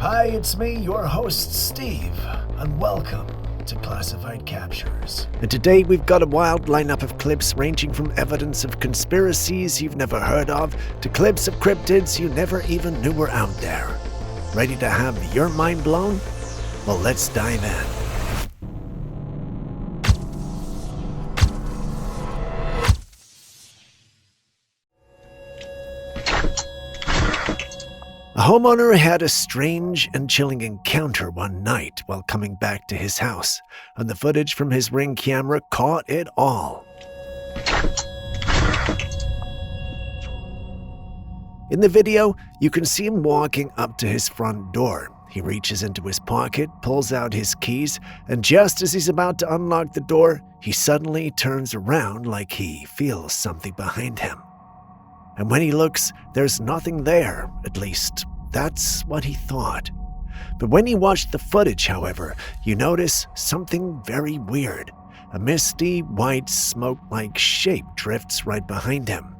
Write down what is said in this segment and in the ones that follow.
Hi, it's me, your host, Steve, and welcome to Classified Captures. And today we've got a wild lineup of clips ranging from evidence of conspiracies you've never heard of to clips of cryptids you never even knew were out there. Ready to have your mind blown? Well, let's dive in. A homeowner had a strange and chilling encounter one night while coming back to his house, and the footage from his Ring camera caught it all. In the video, you can see him walking up to his front door. He reaches into his pocket, pulls out his keys, and just as he's about to unlock the door, he suddenly turns around like he feels something behind him. And when he looks, there's nothing there, at least that's what he thought. But when he watched the footage, however, you notice something very weird. A misty, white, smoke-like shape drifts right behind him.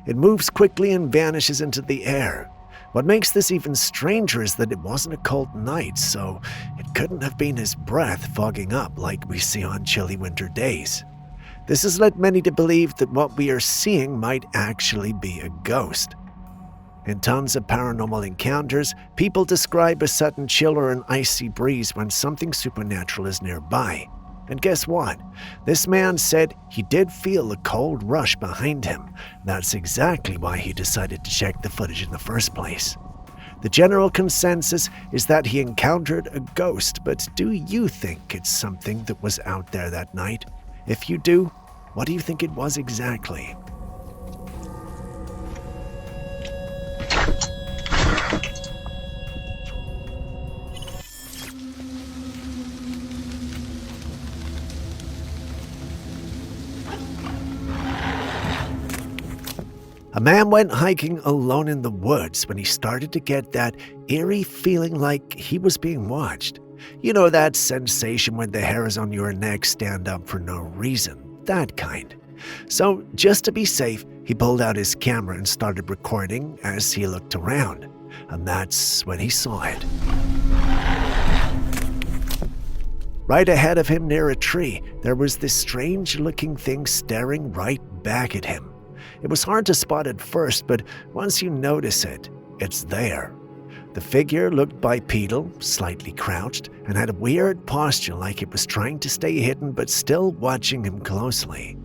It moves quickly and vanishes into the air. What makes this even stranger is that it wasn't a cold night, so it couldn't have been his breath fogging up like we see on chilly winter days. This has led many to believe that what we are seeing might actually be a ghost. In tons of paranormal encounters, people describe a sudden chill or an icy breeze when something supernatural is nearby. And guess what? This man said he did feel a cold rush behind him. That's exactly why he decided to check the footage in the first place. The general consensus is that he encountered a ghost, but do you think it's something that was out there that night? If you do, what do you think it was exactly? A man went hiking alone in the woods when he started to get that eerie feeling like he was being watched. You know that sensation when the hairs on your neck stand up for no reason, that kind. So just to be safe, he pulled out his camera and started recording as he looked around. And that's when he saw it. Right ahead of him near a tree, there was this strange-looking thing staring right back at him. It was hard to spot at first, but once you notice it, it's there. The figure looked bipedal, slightly crouched, and had a weird posture like it was trying to stay hidden but still watching him closely.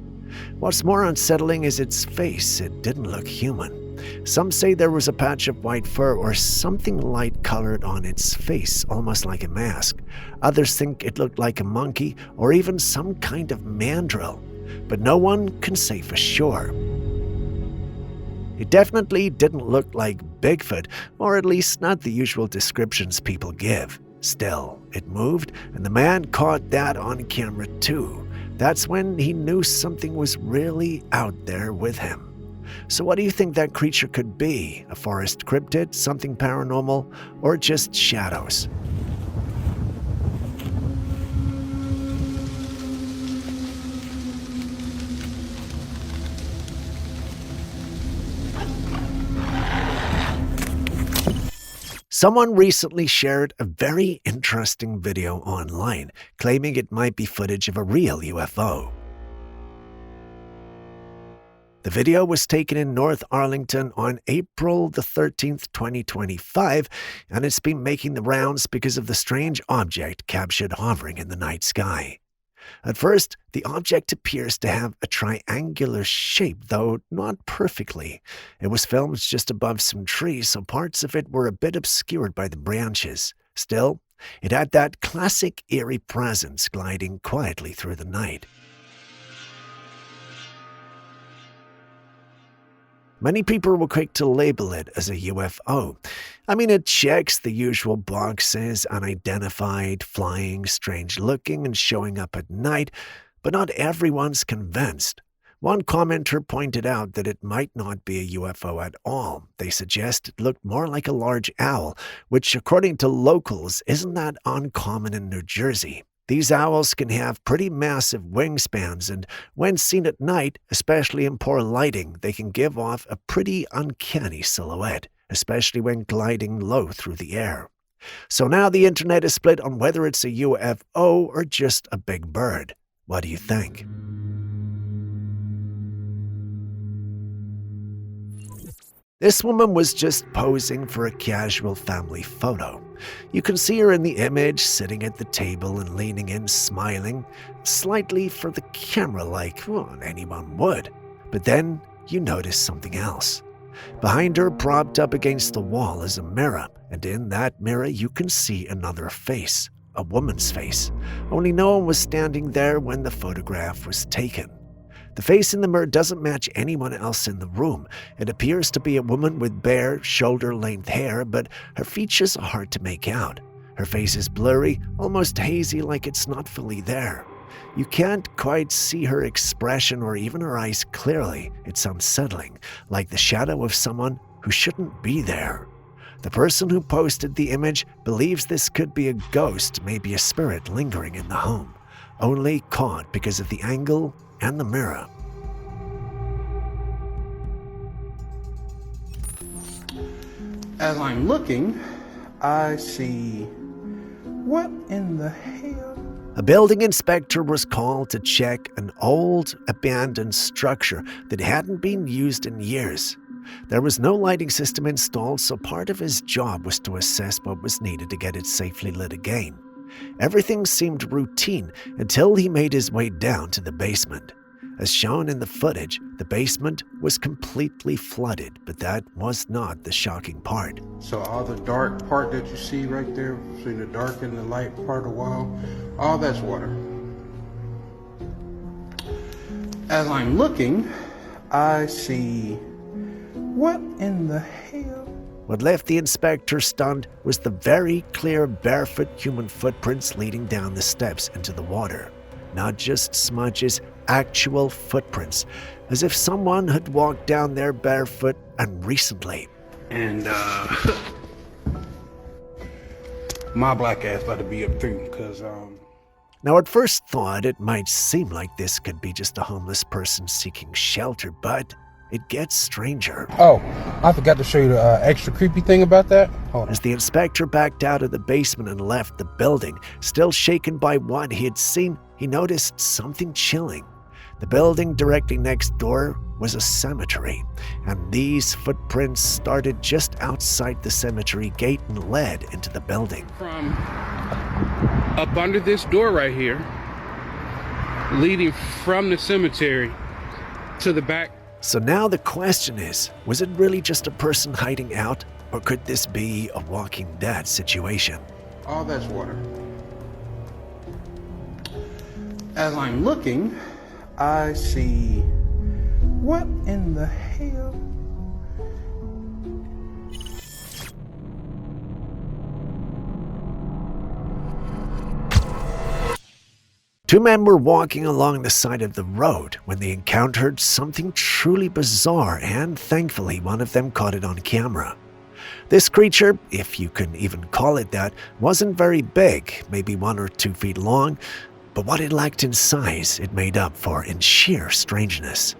What's more unsettling is its face. It didn't look human. Some say there was a patch of white fur or something light-colored on its face, almost like a mask. Others think it looked like a monkey or even some kind of mandrill, but no one can say for sure. It definitely didn't look like Bigfoot, or at least not the usual descriptions people give. Still, it moved, and the man caught that on camera too. That's when he knew something was really out there with him. So what do you think that creature could be? A forest cryptid, something paranormal, or just shadows? Someone recently shared a very interesting video online, claiming it might be footage of a real UFO. The video was taken in North Arlington on April the 13th, 2025, and it's been making the rounds because of the strange object captured hovering in the night sky. At first, the object appears to have a triangular shape, though not perfectly. It was filmed just above some trees, so parts of it were a bit obscured by the branches. Still, it had that classic eerie presence gliding quietly through the night. Many people were quick to label it as a UFO. I mean, it checks the usual boxes: unidentified, flying, strange-looking, and showing up at night, but not everyone's convinced. One commenter pointed out that it might not be a UFO at all. They suggest it looked more like a large owl, which, according to locals, isn't that uncommon in New Jersey. These owls can have pretty massive wingspans, and when seen at night, especially in poor lighting, they can give off a pretty uncanny silhouette, especially when gliding low through the air. So now the internet is split on whether it's a UFO or just a big bird. What do you think? This woman was just posing for a casual family photo. You can see her in the image sitting at the table and leaning in, smiling, slightly for the camera like anyone would. But then you notice something else. Behind her, propped up against the wall, is a mirror, and in that mirror you can see another face, a woman's face. Only no one was standing there when the photograph was taken. The face in the mirror doesn't match anyone else in the room. It appears to be a woman with bare, shoulder-length hair, but her features are hard to make out. Her face is blurry, almost hazy, like it's not fully there. You can't quite see her expression or even her eyes clearly. It's unsettling, like the shadow of someone who shouldn't be there. The person who posted the image believes this could be a ghost, maybe a spirit lingering in the home, only caught because of the angle and the mirror. As I'm looking, I see... what in the hell? A building inspector was called to check an old, abandoned structure that hadn't been used in years. There was no lighting system installed, so part of his job was to assess what was needed to get it safely lit again. Everything seemed routine until he made his way down to the basement. As shown in the footage, the basement was completely flooded, but that was not the shocking part. So all the dark part that you see right there, between the dark and the light part of the wall, all that's water. As I'm looking, I see... what in the hell? What left the inspector stunned was the very clear barefoot human footprints leading down the steps into the water. Not just smudges, actual footprints, as if someone had walked down there barefoot and recently. And, my black ass about to be up through, because, Now, at first thought, it might seem like this could be just a homeless person seeking shelter, but it gets stranger. Oh, I forgot to show you the extra creepy thing about that. Hold on. As the inspector backed out of the basement and left the building, still shaken by what he had seen, he noticed something chilling. The building directly next door was a cemetery, and these footprints started just outside the cemetery gate and led into the building. From up under this door right here, leading from the cemetery to the back. So now the question is, was it really just a person hiding out, or could this be a Walking Dead situation? All that's water. As I'm looking, I see... what in the hell? Two men were walking along the side of the road when they encountered something truly bizarre, and thankfully one of them caught it on camera. This creature, if you can even call it that, wasn't very big, maybe 1 or 2 feet long, but what it lacked in size, it made up for in sheer strangeness.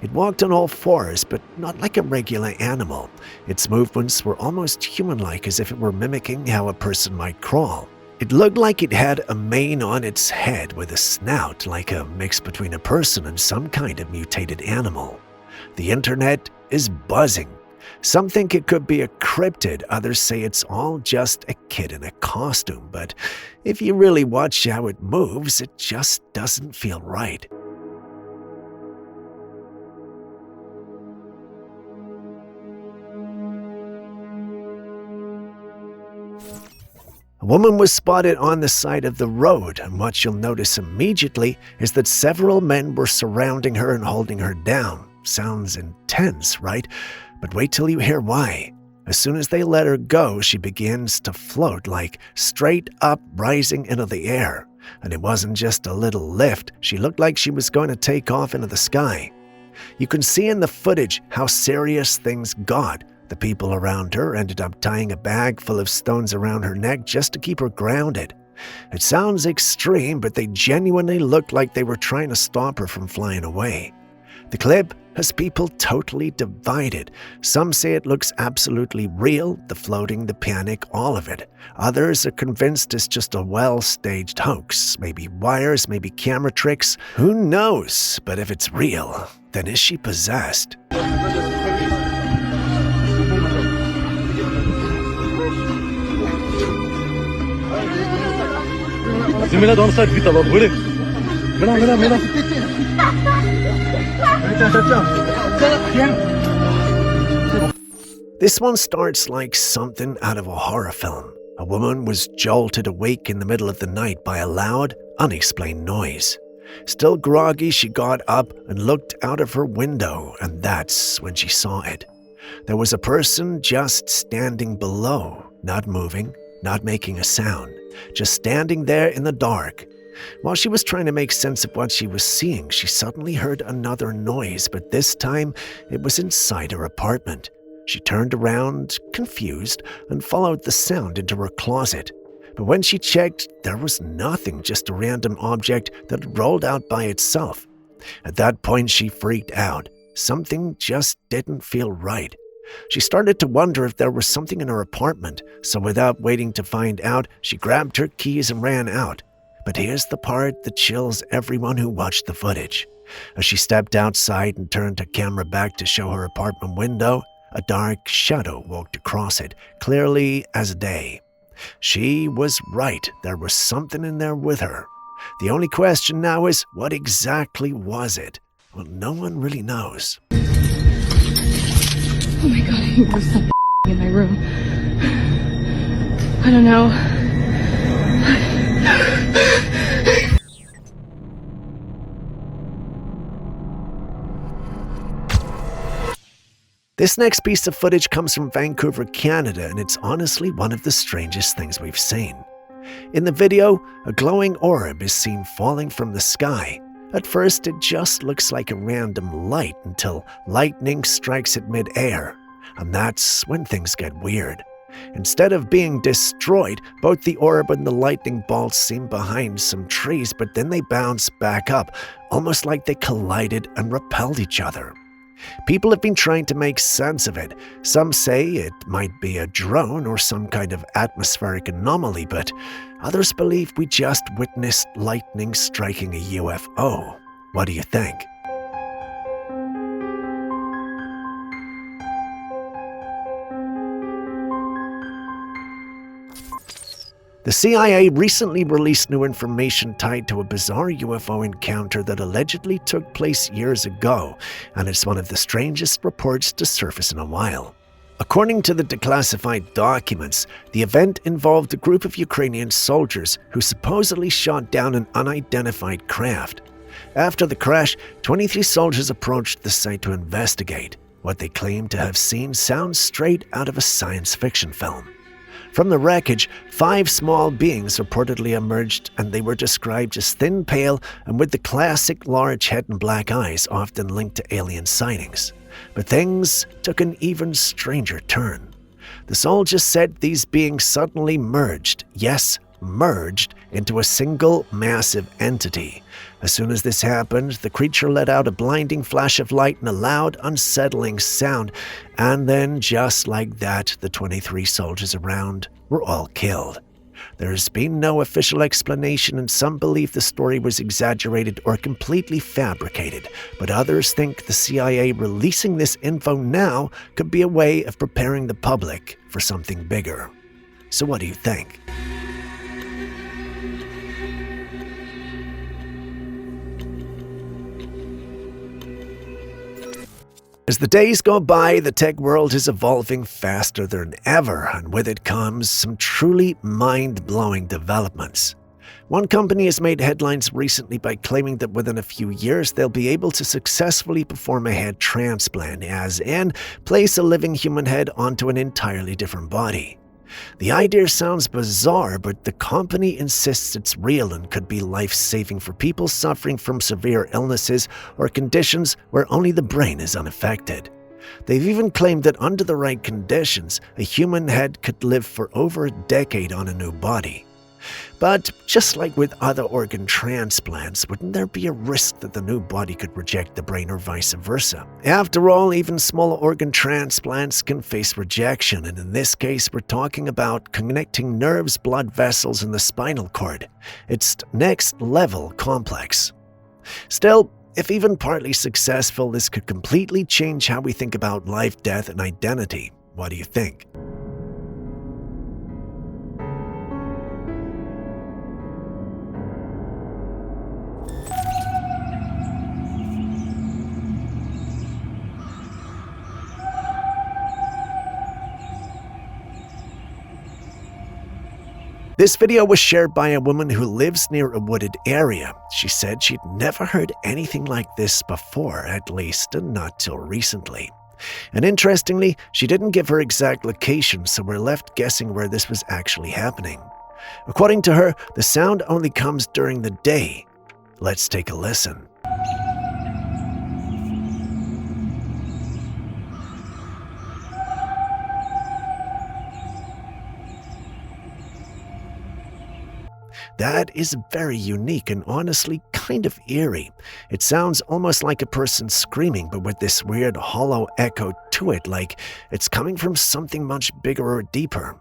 It walked on all fours, but not like a regular animal. Its movements were almost human-like, as if it were mimicking how a person might crawl. It looked like it had a mane on its head with a snout, like a mix between a person and some kind of mutated animal. The internet is buzzing. Some think it could be a cryptid, others say it's all just a kid in a costume, but if you really watch how it moves, it just doesn't feel right. A woman was spotted on the side of the road, and what you'll notice immediately is that several men were surrounding her and holding her down. Sounds intense, right? But wait till you hear why. As soon as they let her go, she begins to float, like straight up rising into the air. And it wasn't just a little lift. She looked like she was going to take off into the sky. You can see in the footage how serious things got. The people around her ended up tying a bag full of stones around her neck just to keep her grounded. It sounds extreme, but they genuinely looked like they were trying to stop her from flying away. The clip has people totally divided. Some say it looks absolutely real, the floating, the panic, all of it. Others are convinced it's just a well-staged hoax. Maybe wires, maybe camera tricks. Who knows? But if it's real, then is she possessed? This one starts like something out of a horror film. A woman was jolted awake in the middle of the night by a loud, unexplained noise. Still groggy, she got up and looked out of her window, and that's when she saw it. There was a person just standing below, not moving, not making a sound, just standing there in the dark. While she was trying to make sense of what she was seeing, she suddenly heard another noise, but this time it was inside her apartment. She turned around, confused, and followed the sound into her closet. But when she checked, there was nothing, just a random object that rolled out by itself. At that point, she freaked out. Something just didn't feel right. She started to wonder if there was something in her apartment, so without waiting to find out, she grabbed her keys and ran out. But here's the part that chills everyone who watched the footage. As she stepped outside and turned her camera back to show her apartment window, a dark shadow walked across it, clearly as day. She was right. There was something in there with her. The only question now is, what exactly was it? Well, no one really knows. Oh my god, I think there's something in my room. I don't know. This next piece of footage comes from Vancouver, Canada, and it's honestly one of the strangest things we've seen. In the video, a glowing orb is seen falling from the sky. At first, it just looks like a random light until lightning strikes it mid-air, and that's when things get weird. Instead of being destroyed, both the orb and the lightning bolts seem behind some trees, but then they bounce back up, almost like they collided and repelled each other. People have been trying to make sense of it. Some say it might be a drone or some kind of atmospheric anomaly, but others believe we just witnessed lightning striking a UFO. What do you think? The CIA recently released new information tied to a bizarre UFO encounter that allegedly took place years ago, and it's one of the strangest reports to surface in a while. According to the declassified documents, the event involved a group of Ukrainian soldiers who supposedly shot down an unidentified craft. After the crash, 23 soldiers approached the site to investigate. What they claimed to have seen sounds straight out of a science fiction film. From the wreckage, 5 small beings reportedly emerged, and they were described as thin, pale, and with the classic large head and black eyes often linked to alien sightings. But things took an even stranger turn. The soldiers said these beings suddenly merged, yes, merged, into a single massive entity. As soon as this happened, the creature let out a blinding flash of light and a loud, unsettling sound, and then just like that, the 23 soldiers around were all killed. There's been no official explanation, and some believe the story was exaggerated or completely fabricated, but others think the CIA releasing this info now could be a way of preparing the public for something bigger. So what do you think? As the days go by, the tech world is evolving faster than ever, and with it comes some truly mind-blowing developments. One company has made headlines recently by claiming that within a few years they'll be able to successfully perform a head transplant, as in, place a living human head onto an entirely different body. The idea sounds bizarre, but the company insists it's real and could be life-saving for people suffering from severe illnesses or conditions where only the brain is unaffected. They've even claimed that under the right conditions, a human head could live for over a decade on a new body. But just like with other organ transplants, wouldn't there be a risk that the new body could reject the brain or vice versa? After all, even smaller organ transplants can face rejection, and in this case, we're talking about connecting nerves, blood vessels, and the spinal cord. It's next level complex. Still, if even partly successful, this could completely change how we think about life, death, and identity. What do you think? This video was shared by a woman who lives near a wooded area. She said she'd never heard anything like this before, at least not till recently. And interestingly, she didn't give her exact location, so we're left guessing where this was actually happening. According to her, the sound only comes during the day. Let's take a listen. That is very unique and honestly kind of eerie. It sounds almost like a person screaming, but with this weird hollow echo to it, like it's coming from something much bigger or deeper.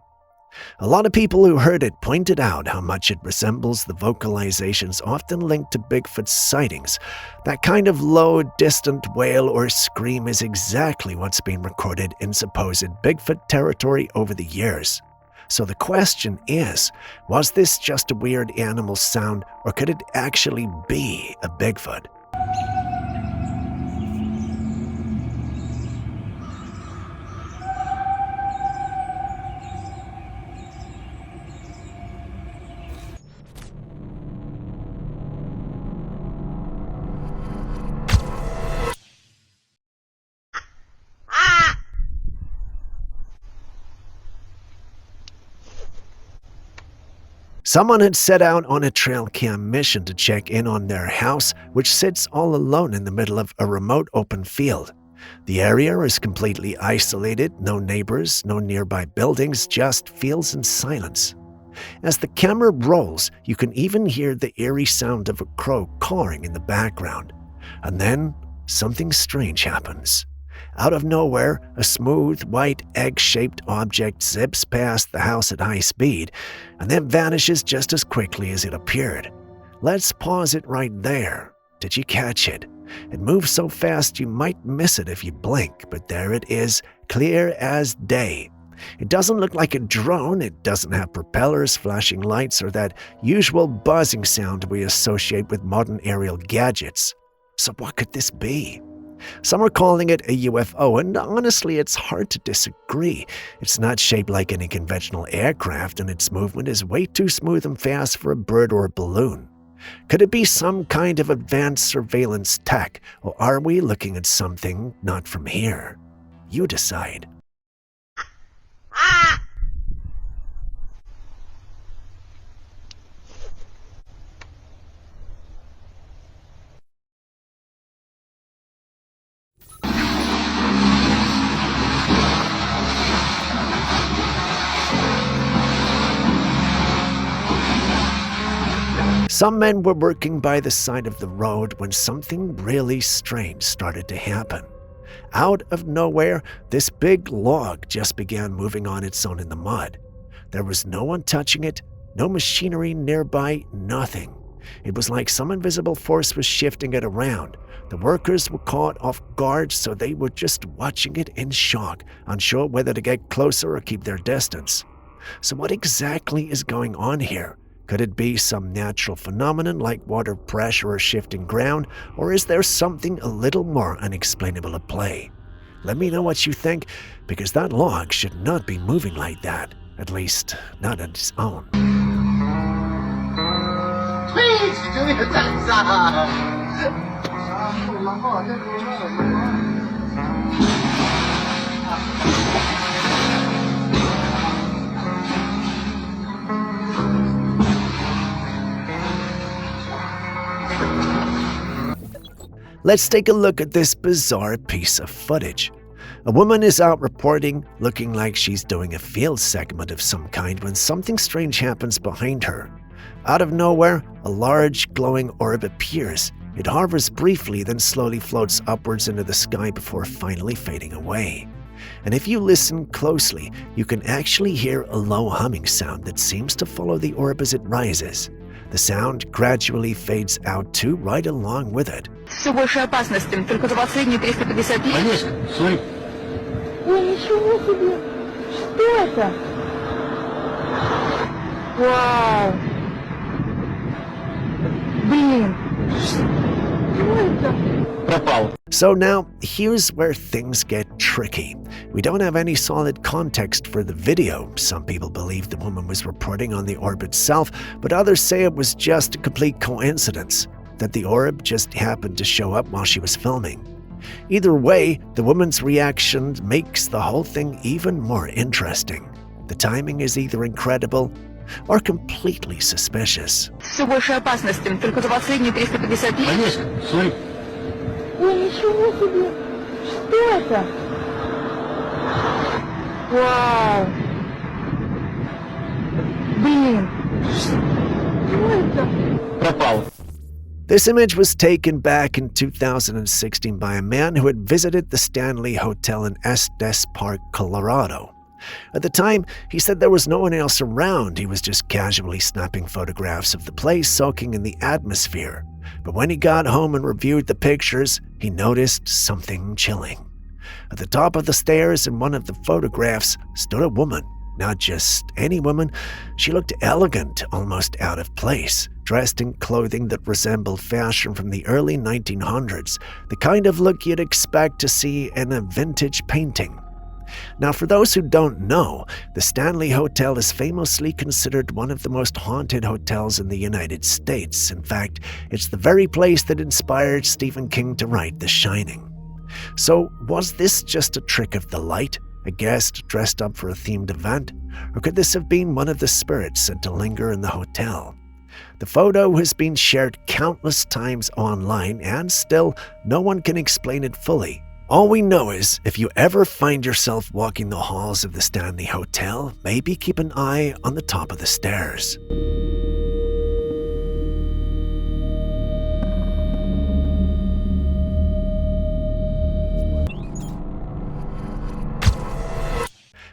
A lot of people who heard it pointed out how much it resembles the vocalizations often linked to Bigfoot sightings. That kind of low, distant wail or scream is exactly what's been recorded in supposed Bigfoot territory over the years. So the question is, was this just a weird animal sound, or could it actually be a Bigfoot? Someone had set out on a Trailcam mission to check in on their house, which sits all alone in the middle of a remote open field. The area is completely isolated, no neighbors, no nearby buildings, just fields and silence. As the camera rolls, you can even hear the eerie sound of a crow cawing in the background. And then, something strange happens. Out of nowhere, a smooth, white, egg-shaped object zips past the house at high speed, and then vanishes just as quickly as it appeared. Let's pause it right there. Did you catch it? It moves so fast you might miss it if you blink, but there it is, clear as day. It doesn't look like a drone, it doesn't have propellers, flashing lights, or that usual buzzing sound we associate with modern aerial gadgets. So what could this be? Some are calling it a UFO, and honestly, it's hard to disagree. It's not shaped like any conventional aircraft, and its movement is way too smooth and fast for a bird or a balloon. Could it be some kind of advanced surveillance tech, or are we looking at something not from here? You decide. Some men were working by the side of the road when something really strange started to happen. Out of nowhere, this big log just began moving on its own in the mud. There was no one touching it, no machinery nearby, nothing. It was like some invisible force was shifting it around. The workers were caught off guard, so they were just watching it in shock, unsure whether to get closer or keep their distance. So what exactly is going on here? Could it be some natural phenomenon like water pressure or shifting ground, or is there something a little more unexplainable at play? Let me know what you think, because that log should not be moving like that, at least not on its own. Please do it, Let's take a look at this bizarre piece of footage. A woman is out reporting, looking like she's doing a field segment of some kind when something strange happens behind her. Out of nowhere, a large glowing orb appears. It hovers briefly, then slowly floats upwards into the sky before finally fading away. And if you listen closely, you can actually hear a low humming sound that seems to follow the orb as it rises. The sound gradually fades out too, right along with it. Все больше опасности, только за последние 350 лет. Олежка, смотри. Ой, ничего себе! Что это? Вау! Блин! Что это? Пропал. So now, here's where things get tricky. We don't have any solid context for the video. Some people believe the woman was reporting on the orb itself, but others say it was just a complete coincidence, that the orb just happened to show up while she was filming. Either way, the woman's reaction makes the whole thing even more interesting. The timing is either incredible or completely suspicious. Все больше опасности, только за последние 350 лет. Олежка, смотри. Ой, ничего себе! Что это? Вау! Блин! Что это? Пропал. This image was taken back in 2016 by a man who had visited the Stanley Hotel in Estes Park, Colorado. At the time, he said there was no one else around. He was just casually snapping photographs of the place, soaking in the atmosphere. But when he got home and reviewed the pictures, he noticed something chilling. At the top of the stairs in one of the photographs stood a woman. Not just any woman, she looked elegant, almost out of place, dressed in clothing that resembled fashion from the early 1900s, the kind of look you'd expect to see in a vintage painting. Now, for those who don't know, the Stanley Hotel is famously considered one of the most haunted hotels in the United States. In fact, it's the very place that inspired Stephen King to write The Shining. So, was this just a trick of the light? A guest dressed up for a themed event? Or could this have been one of the spirits sent to linger in the hotel? The photo has been shared countless times online, and still, no one can explain it fully. All we know is, if you ever find yourself walking the halls of the Stanley Hotel, maybe keep an eye on the top of the stairs.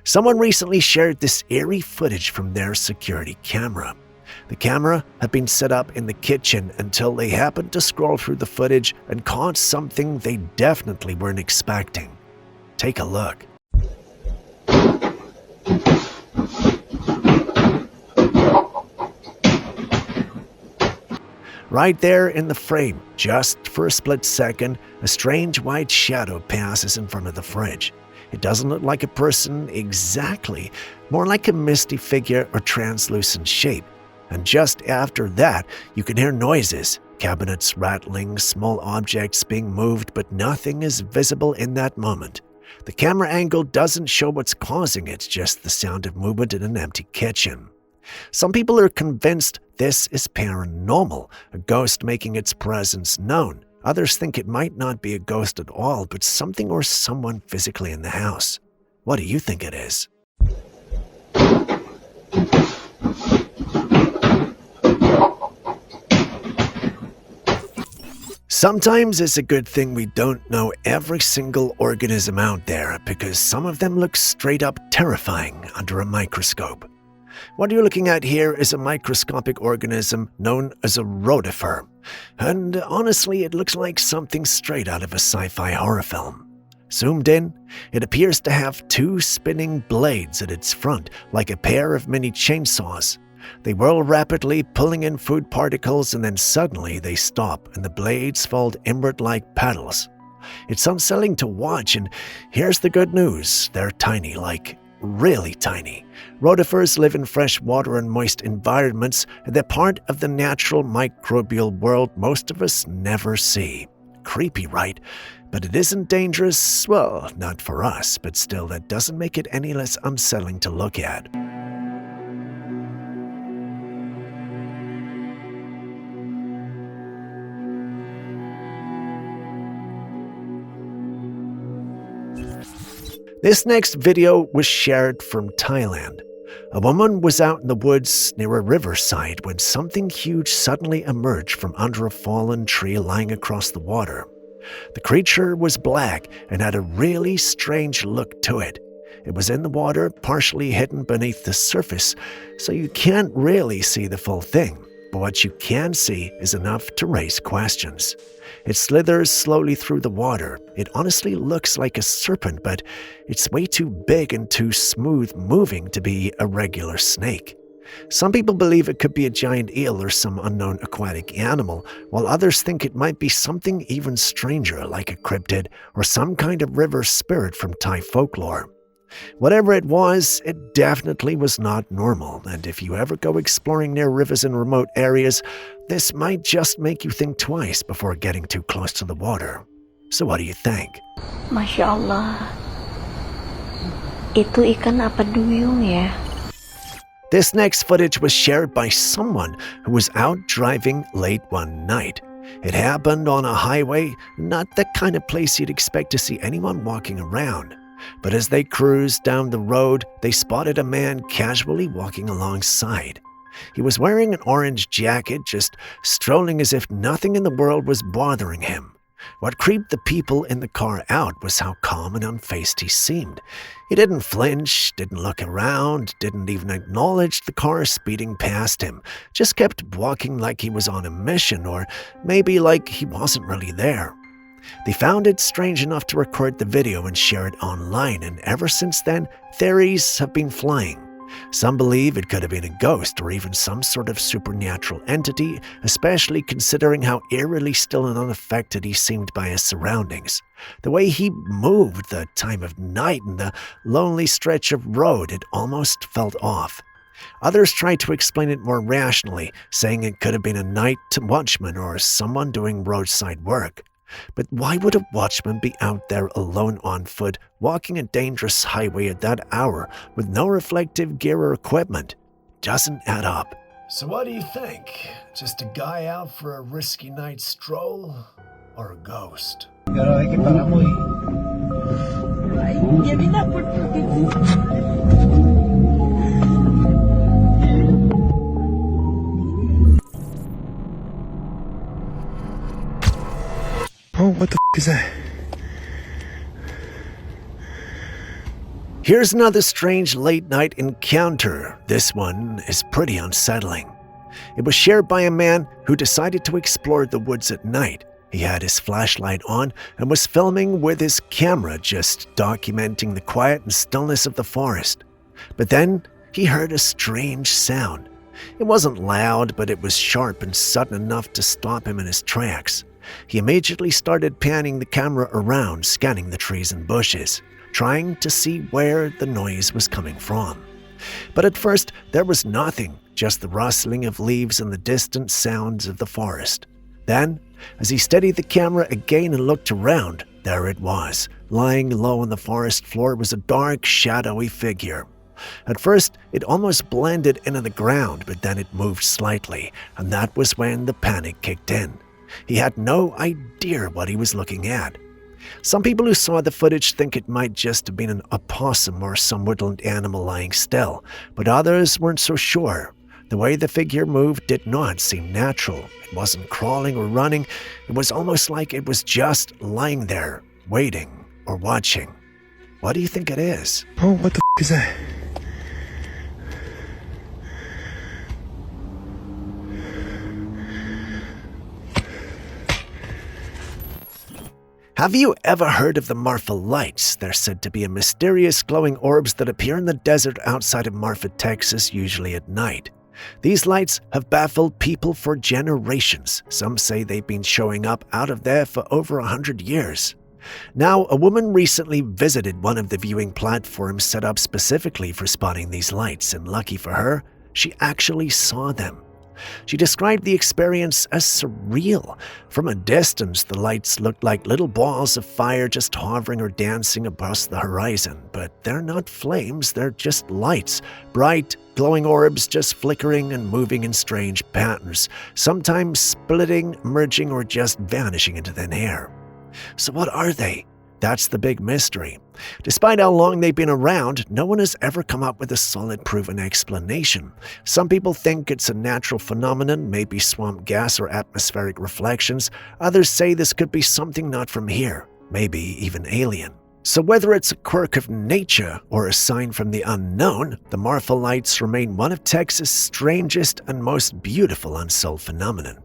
Someone recently shared this eerie footage from their security camera. The camera had been set up in the kitchen until they happened to scroll through the footage and caught something they definitely weren't expecting. Take a look. Right there in the frame, just for a split second, a strange white shadow passes in front of the fridge. It doesn't look like a person exactly, more like a misty figure or translucent shape. And just after that, you can hear noises, cabinets rattling, small objects being moved, but nothing is visible in that moment. The camera angle doesn't show what's causing it, just the sound of movement in an empty kitchen. Some people are convinced this is paranormal, a ghost making its presence known. Others think it might not be a ghost at all, but something or someone physically in the house. What do you think it is? Sometimes it's a good thing we don't know every single organism out there, because some of them look straight up terrifying under a microscope. What you're looking at here is a microscopic organism known as a rotifer, and honestly it looks like something straight out of a sci-fi horror film. Zoomed in, it appears to have two spinning blades at its front, like a pair of mini chainsaws. They whirl rapidly, pulling in food particles, and then suddenly they stop and the blades fold inward like paddles. It's unsettling to watch, and here's the good news. They're tiny, like really tiny. Rotifers live in fresh water and moist environments, and they're part of the natural microbial world most of us never see. Creepy, right? But it isn't dangerous. Well, not for us, but still that doesn't make it any less unsettling to look at. This next video was shared from Thailand. A woman was out in the woods near a riverside when something huge suddenly emerged from under a fallen tree lying across the water. The creature was black and had a really strange look to it. It was in the water, partially hidden beneath the surface, so you can't really see the full thing. But what you can see is enough to raise questions. It slithers slowly through the water. It honestly looks like a serpent, but it's way too big and too smooth moving to be a regular snake. Some people believe it could be a giant eel or some unknown aquatic animal, while others think it might be something even stranger like a cryptid or some kind of river spirit from Thai folklore. Whatever it was, it definitely was not normal, and if you ever go exploring near rivers in remote areas, this might just make you think twice before getting too close to the water. So what do you think? Masya Allah, itu ikan apa duyung ya? This next footage was shared by someone who was out driving late one night. It happened on a highway, not the kind of place you'd expect to see anyone walking around. But as they cruised down the road, they spotted a man casually walking alongside. He was wearing an orange jacket, just strolling as if nothing in the world was bothering him. What creeped the people in the car out was how calm and unfazed he seemed. He didn't flinch, didn't look around, didn't even acknowledge the car speeding past him, just kept walking like he was on a mission, or maybe like he wasn't really there. They found it strange enough to record the video and share it online, and ever since then, theories have been flying. Some believe it could have been a ghost or even some sort of supernatural entity, especially considering how eerily still and unaffected he seemed by his surroundings. The way he moved, the time of night, and the lonely stretch of road, it almost felt off. Others tried to explain it more rationally, saying it could have been a night watchman or someone doing roadside work. But why would a watchman be out there alone on foot, walking a dangerous highway at that hour with no reflective gear or equipment? Doesn't add up. So what do you think? Just a guy out for a risky night stroll? Or a ghost? Oh, what the is that? Here's another strange late-night encounter. This one is pretty unsettling. It was shared by a man who decided to explore the woods at night. He had his flashlight on and was filming with his camera, just documenting the quiet and stillness of the forest. But then he heard a strange sound. It wasn't loud, but it was sharp and sudden enough to stop him in his tracks. He immediately started panning the camera around, scanning the trees and bushes, trying to see where the noise was coming from. But at first, there was nothing, just the rustling of leaves and the distant sounds of the forest. Then, as he steadied the camera again and looked around, there it was. Lying low on the forest floor was a dark, shadowy figure. At first, it almost blended into the ground, but then it moved slightly, and that was when the panic kicked in. He had no idea what he was looking at. Some people who saw the footage think it might just have been an opossum or some woodland animal lying still, but others weren't so sure. The way the figure moved did not seem natural. It wasn't crawling or running. It was almost like it was just lying there, waiting or watching. What do you think it is? Oh, what the is that? Have you ever heard of the Marfa lights? They're said to be mysterious glowing orbs that appear in the desert outside of Marfa, Texas, usually at night. These lights have baffled people for generations. Some say they've been showing up out of there for over 100 years. Now, a woman recently visited one of the viewing platforms set up specifically for spotting these lights, and lucky for her, she actually saw them. She described the experience as surreal. From a distance, the lights looked like little balls of fire just hovering or dancing across the horizon. But they're not flames, they're just lights. Bright, glowing orbs just flickering and moving in strange patterns, sometimes splitting, merging, or just vanishing into thin air. So what are they? That's the big mystery. Despite how long they've been around, no one has ever come up with a solid proven explanation. Some people think it's a natural phenomenon, maybe swamp gas or atmospheric reflections. Others say this could be something not from here, maybe even alien. So whether it's a quirk of nature or a sign from the unknown, the Marfa Lights remain one of Texas' strangest and most beautiful unsolved phenomenon.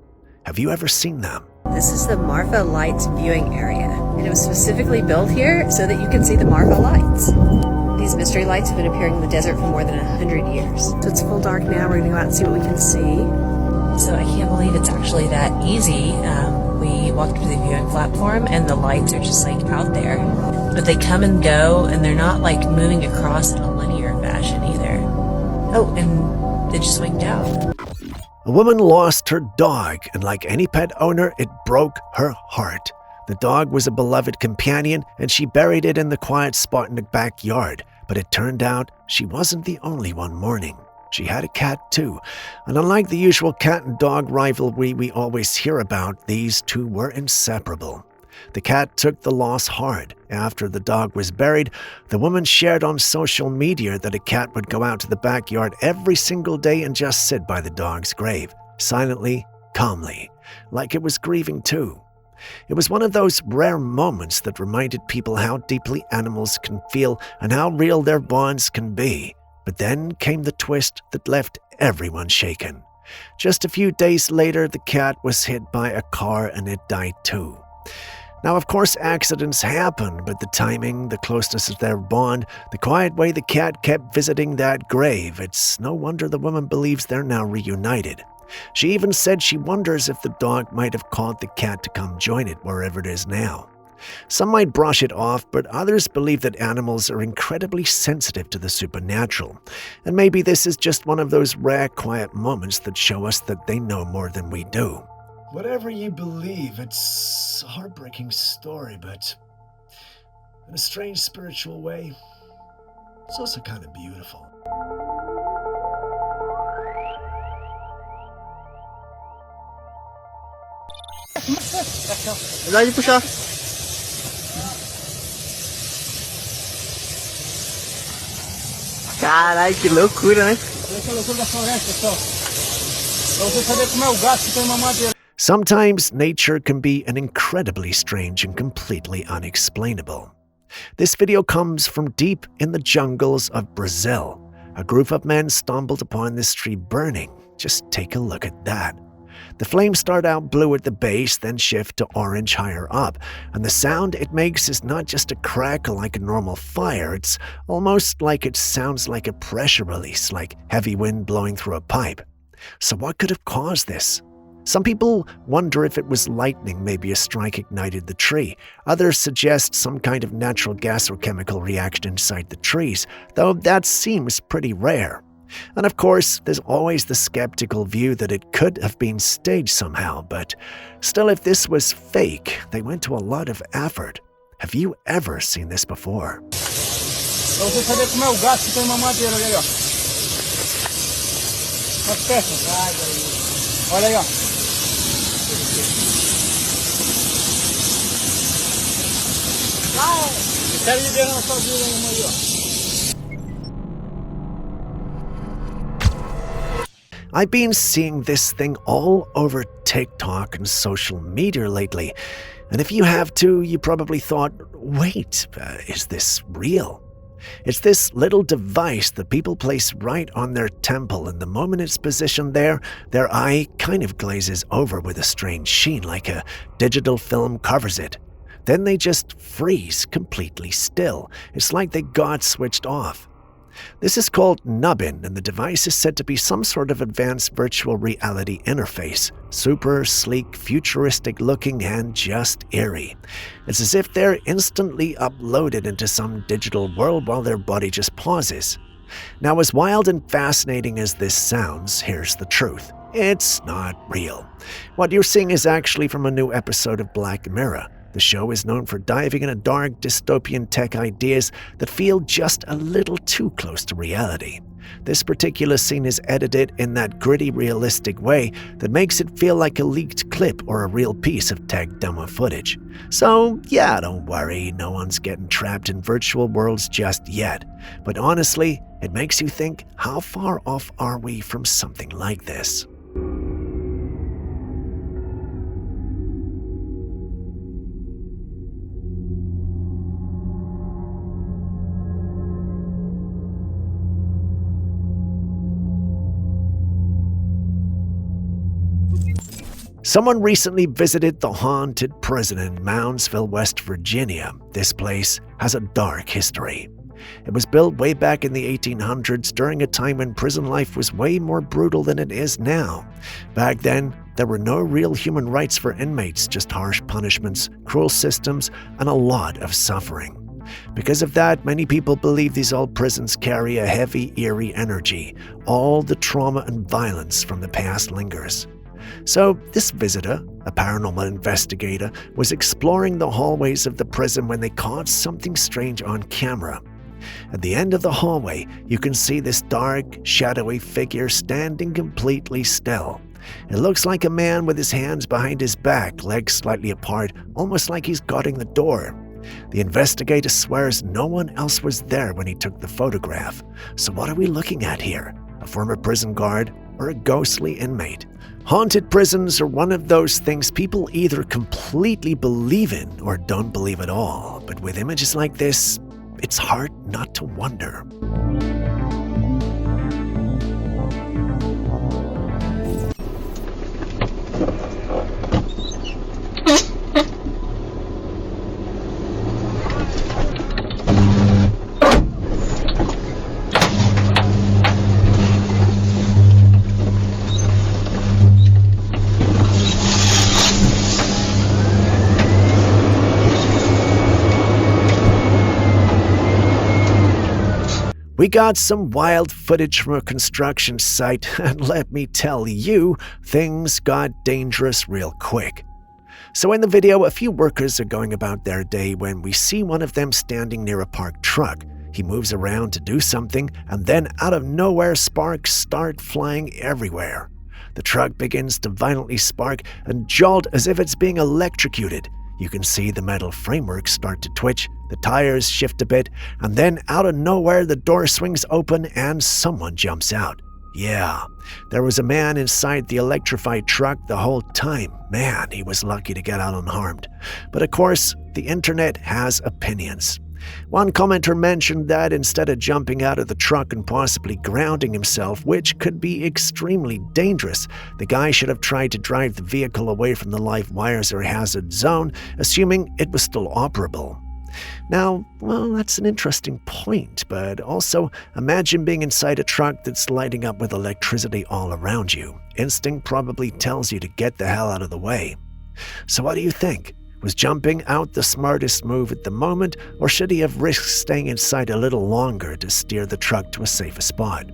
Have you ever seen them? This is the Marfa Lights viewing area, and it was specifically built here so that you can see the Marfa Lights. These mystery lights have been appearing in the desert for more than 100 years. So it's full dark now. We're gonna go out and see what we can see. So I can't believe it's actually that easy. We walked to the viewing platform and the lights are just like out there. But they come and go, and they're not like moving across in a linear fashion either. Oh, and they just winked out. A woman lost her dog, and like any pet owner, it broke her heart. The dog was a beloved companion, and she buried it in the quiet spot in the backyard. But it turned out she wasn't the only one mourning. She had a cat too, and unlike the usual cat and dog rivalry we always hear about, these two were inseparable. The cat took the loss hard. After the dog was buried, the woman shared on social media that a cat would go out to the backyard every single day and just sit by the dog's grave, silently, calmly, like it was grieving too. It was one of those rare moments that reminded people how deeply animals can feel and how real their bonds can be. But then came the twist that left everyone shaken. Just a few days later, the cat was hit by a car and it died too. Now, of course, accidents happen, but the timing, the closeness of their bond, the quiet way the cat kept visiting that grave, it's no wonder the woman believes they're now reunited. She even said she wonders if the dog might have called the cat to come join it wherever it is now. Some might brush it off, but others believe that animals are incredibly sensitive to the supernatural. And maybe this is just one of those rare, quiet moments that show us that they know more than we do. Whatever you believe, it's a heartbreaking story, but in a strange spiritual way, it's also kind of beautiful. Verdade, puxar. Caralho, que loucura, né? Essa loucura da floresta, pessoal. Pra você saber como é o gato que tem uma madeira. Sometimes nature can be an incredibly strange and completely unexplainable. This video comes from deep in the jungles of Brazil. A group of men stumbled upon this tree burning. Just take a look at that. The flames start out blue at the base, then shift to orange higher up, and the sound it makes is not just a crackle like a normal fire, it's almost like it sounds like a pressure release, like heavy wind blowing through a pipe. So what could have caused this? Some people wonder if it was lightning, maybe a strike ignited the tree. Others suggest some kind of natural gas or chemical reaction inside the trees, though that seems pretty rare. And of course, there's always the skeptical view that it could have been staged somehow, but still, if this was fake, they went to a lot of effort. Have you ever seen this before? Pra você saber como é o gato que tem uma madeira, olha aí, ó. Umas peças. Olha aí, ó. Quero ir ver na sua vida aí, ó. I've been seeing this thing all over TikTok and social media lately, and if you have too, you probably thought, wait, is this real? It's this little device that people place right on their temple, and the moment it's positioned there, their eye kind of glazes over with a strange sheen, like a digital film covers it. Then they just freeze completely still. It's like they got switched off. This is called nubbin, and the device is said to be some sort of advanced virtual reality interface. Super sleek, futuristic looking, and just eerie. It's as if they're instantly uploaded into some digital world while their body just pauses. Now, as wild and fascinating as this sounds, here's the truth. It's not real. What you're seeing is actually from a new episode of Black Mirror. The show is known for diving into dark, dystopian tech ideas that feel just a little too close to reality. This particular scene is edited in that gritty, realistic way that makes it feel like a leaked clip or a real piece of tech demo footage. So yeah, don't worry, no one's getting trapped in virtual worlds just yet. But honestly, it makes you think, how far off are we from something like this? Someone recently visited the haunted prison in Moundsville, West Virginia. This place has a dark history. It was built way back in the 1800s during a time when prison life was way more brutal than it is now. Back then, there were no real human rights for inmates, just harsh punishments, cruel systems, and a lot of suffering. Because of that, many people believe these old prisons carry a heavy, eerie energy. All the trauma and violence from the past lingers. So this visitor, a paranormal investigator, was exploring the hallways of the prison when they caught something strange on camera. At the end of the hallway, you can see this dark, shadowy figure standing completely still. It looks like a man with his hands behind his back, legs slightly apart, almost like he's guarding the door. The investigator swears no one else was there when he took the photograph. So what are we looking at here? A former prison guard or a ghostly inmate? Haunted prisons are one of those things people either completely believe in or don't believe at all. But with images like this, it's hard not to wonder. We got some wild footage from a construction site, and let me tell you, things got dangerous real quick. So in the video, a few workers are going about their day when we see one of them standing near a parked truck. He moves around to do something, and then out of nowhere, sparks start flying everywhere. The truck begins to violently spark and jolt as if it's being electrocuted. You can see the metal framework start to twitch, the tires shift a bit, and then out of nowhere the door swings open and someone jumps out. Yeah, there was a man inside the electrified truck the whole time. Man, he was lucky to get out unharmed. But of course, the internet has opinions. One commenter mentioned that instead of jumping out of the truck and possibly grounding himself, which could be extremely dangerous, the guy should have tried to drive the vehicle away from the live wires or hazard zone, assuming it was still operable. Now, well, that's an interesting point, but also imagine being inside a truck that's lighting up with electricity all around you. Instinct probably tells you to get the hell out of the way. So what do you think? Was jumping out the smartest move at the moment, or should he have risked staying inside a little longer to steer the truck to a safer spot?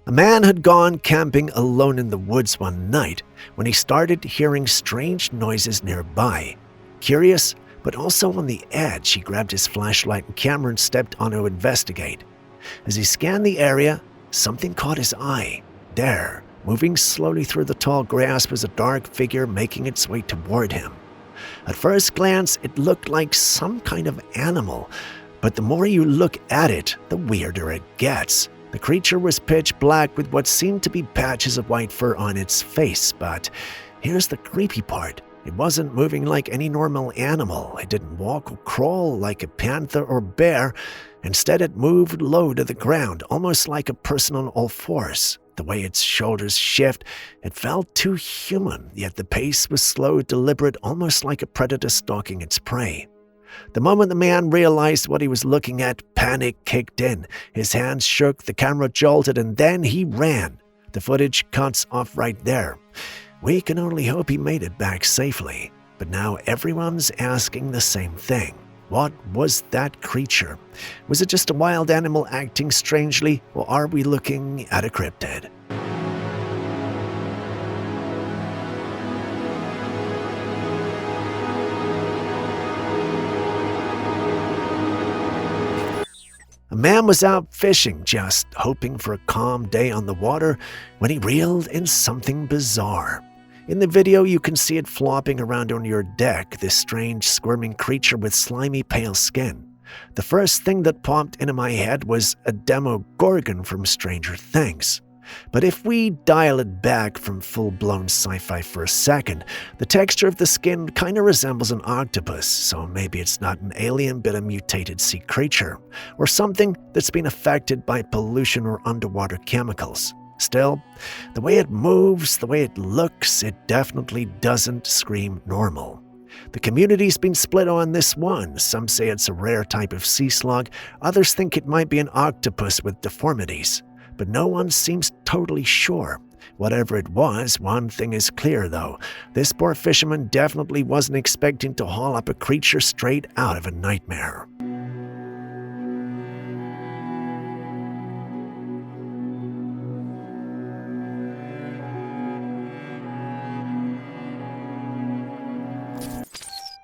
A man had gone camping alone in the woods one night when he started hearing strange noises nearby. Curious, but also on the edge, he grabbed his flashlight and camera and stepped on to investigate. As he scanned the area, something caught his eye. There, moving slowly through the tall grass, was a dark figure making its way toward him. At first glance, it looked like some kind of animal, but the more you look at it, the weirder it gets. The creature was pitch black with what seemed to be patches of white fur on its face, but here's the creepy part. It wasn't moving like any normal animal. It didn't walk or crawl like a panther or bear. Instead, it moved low to the ground, almost like a person on all fours. The way its shoulders shift, it felt too human, yet the pace was slow, deliberate, almost like a predator stalking its prey. The moment the man realized what he was looking at, panic kicked in. His hands shook, the camera jolted, and then he ran. The footage cuts off right there. We can only hope he made it back safely. But now everyone's asking the same thing. What was that creature? Was it just a wild animal acting strangely, or are we looking at a cryptid? A man was out fishing, just hoping for a calm day on the water, when he reeled in something bizarre. In the video, you can see it flopping around on your deck, this strange squirming creature with slimy pale skin. The first thing that popped into my head was a Demogorgon from Stranger Things. But if we dial it back from full-blown sci-fi for a second, the texture of the skin kind of resembles an octopus, so maybe it's not an alien but a mutated sea creature, or something that's been affected by pollution or underwater chemicals. Still, the way it moves, the way it looks, it definitely doesn't scream normal. The community's been split on this one. Some say it's a rare type of sea slug, others think it might be an octopus with deformities. But no one seems totally sure. Whatever it was, one thing is clear though. This poor fisherman definitely wasn't expecting to haul up a creature straight out of a nightmare.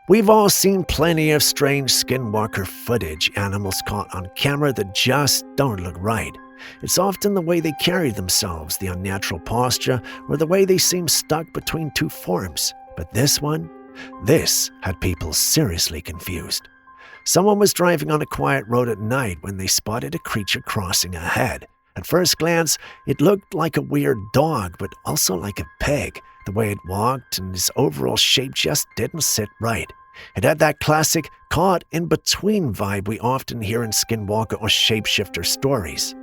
We've all seen plenty of strange skinwalker footage, animals caught on camera that just don't look right. It's often the way they carry themselves, the unnatural posture, or the way they seem stuck between two forms. But this had people seriously confused. Someone was driving on a quiet road at night when they spotted a creature crossing ahead. At first glance, it looked like a weird dog, but also like a pig. The way it walked and its overall shape just didn't sit right. It had that classic caught-in-between vibe we often hear in skinwalker or shapeshifter stories.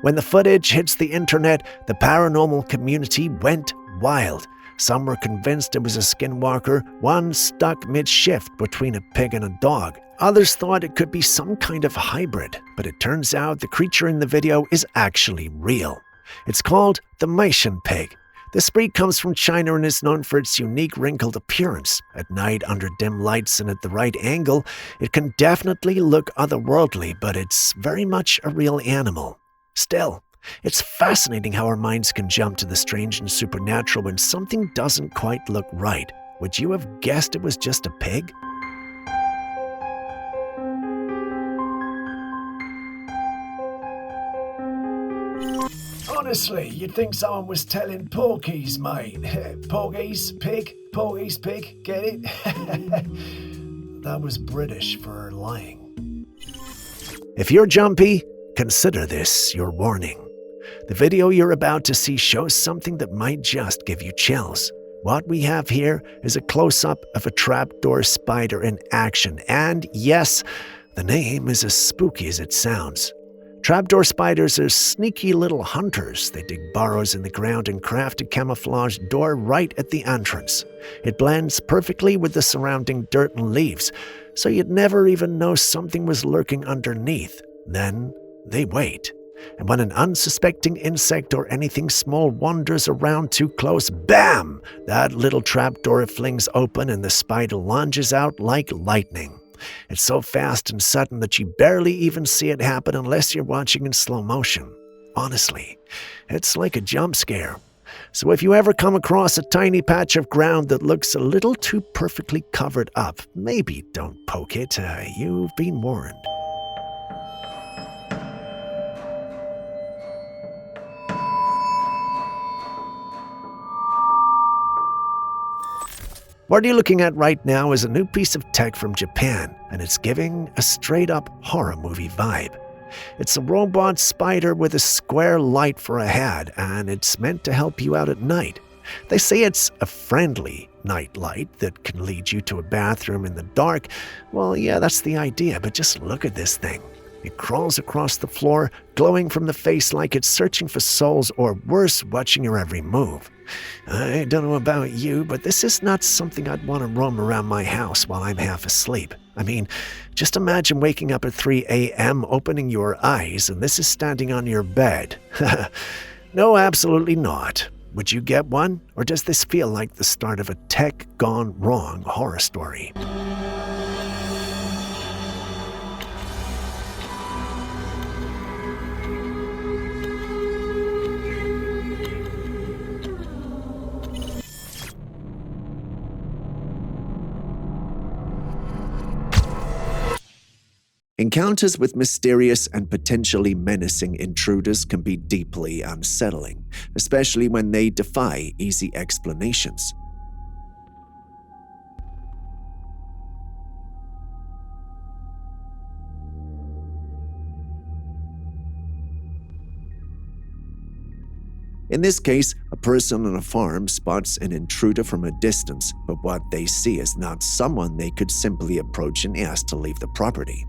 When the footage hits the internet, the paranormal community went wild. Some were convinced it was a skinwalker, one stuck mid-shift between a pig and a dog. Others thought it could be some kind of hybrid, but it turns out the creature in the video is actually real. It's called the Mason pig. This breed comes from China and is known for its unique wrinkled appearance. At night, under dim lights and at the right angle, it can definitely look otherworldly, but it's very much a real animal. Still, it's fascinating how our minds can jump to the strange and supernatural when something doesn't quite look right. Would you have guessed it was just a pig? Honestly, you'd think someone was telling porkies, mate. Porkies, pig, porkies, pig, get it? That was British for lying. If you're jumpy, consider this your warning. The video you're about to see shows something that might just give you chills. What we have here is a close-up of a trapdoor spider in action, and yes, the name is as spooky as it sounds. Trapdoor spiders are sneaky little hunters. They dig burrows in the ground and craft a camouflaged door right at the entrance. It blends perfectly with the surrounding dirt and leaves, so you'd never even know something was lurking underneath. Then they wait. And when an unsuspecting insect or anything small wanders around too close, bam! That little trapdoor flings open and the spider lunges out like lightning. It's so fast and sudden that you barely even see it happen unless you're watching in slow motion. Honestly, it's like a jump scare. So if you ever come across a tiny patch of ground that looks a little too perfectly covered up, maybe don't poke it. You've been warned. What you're looking at right now is a new piece of tech from Japan, and it's giving a straight-up horror movie vibe. It's a robot spider with a square light for a head, and it's meant to help you out at night. They say it's a friendly night light that can lead you to a bathroom in the dark. Well, yeah, that's the idea, but just look at this thing. It crawls across the floor, glowing from the face like it's searching for souls, or worse, watching your every move. I don't know about you, but this is not something I'd want to roam around my house while I'm half asleep. I mean, just imagine waking up at 3 a.m., opening your eyes, and this is standing on your bed. No, absolutely not. Would you get one? Or does this feel like the start of a tech gone wrong horror story? Encounters with mysterious and potentially menacing intruders can be deeply unsettling, especially when they defy easy explanations. In this case, a person on a farm spots an intruder from a distance, but what they see is not someone they could simply approach and ask to leave the property.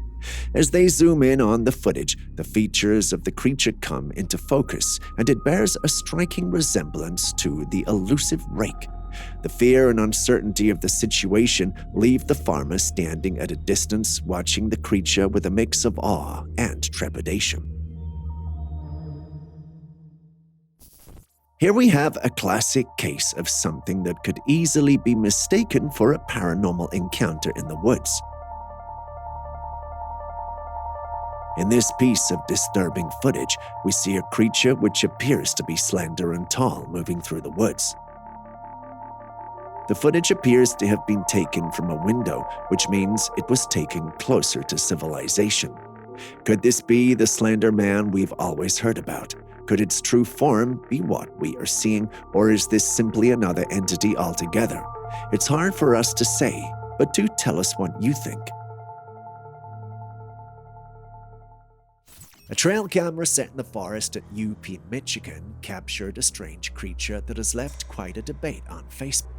As they zoom in on the footage, the features of the creature come into focus, and it bears a striking resemblance to the elusive rake. The fear and uncertainty of the situation leave the farmer standing at a distance, watching the creature with a mix of awe and trepidation. Here we have a classic case of something that could easily be mistaken for a paranormal encounter in the woods. In this piece of disturbing footage, we see a creature which appears to be slender and tall moving through the woods. The footage appears to have been taken from a window, which means it was taken closer to civilization. Could this be the slender man we've always heard about? Could its true form be what we are seeing, or is this simply another entity altogether? It's hard for us to say, but do tell us what you think. A trail camera set in the forest at UP, Michigan, captured a strange creature that has left quite a debate on Facebook.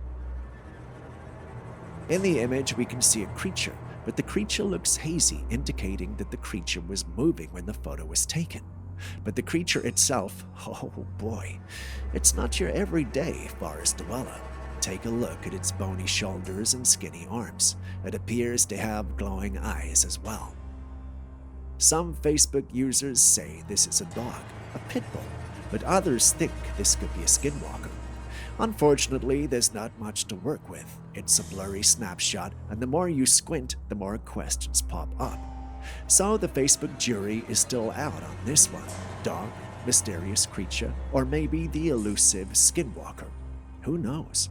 In the image, we can see a creature, but the creature looks hazy, indicating that the creature was moving when the photo was taken. But the creature itself, oh boy, it's not your everyday forest dweller. Take a look at its bony shoulders and skinny arms. It appears to have glowing eyes as well. Some Facebook users say this is a dog, a pit bull, but others think this could be a skinwalker. Unfortunately, there's not much to work with. It's a blurry snapshot, and the more you squint, the more questions pop up. So the Facebook jury is still out on this one. Dog, mysterious creature, or maybe the elusive skinwalker. Who knows?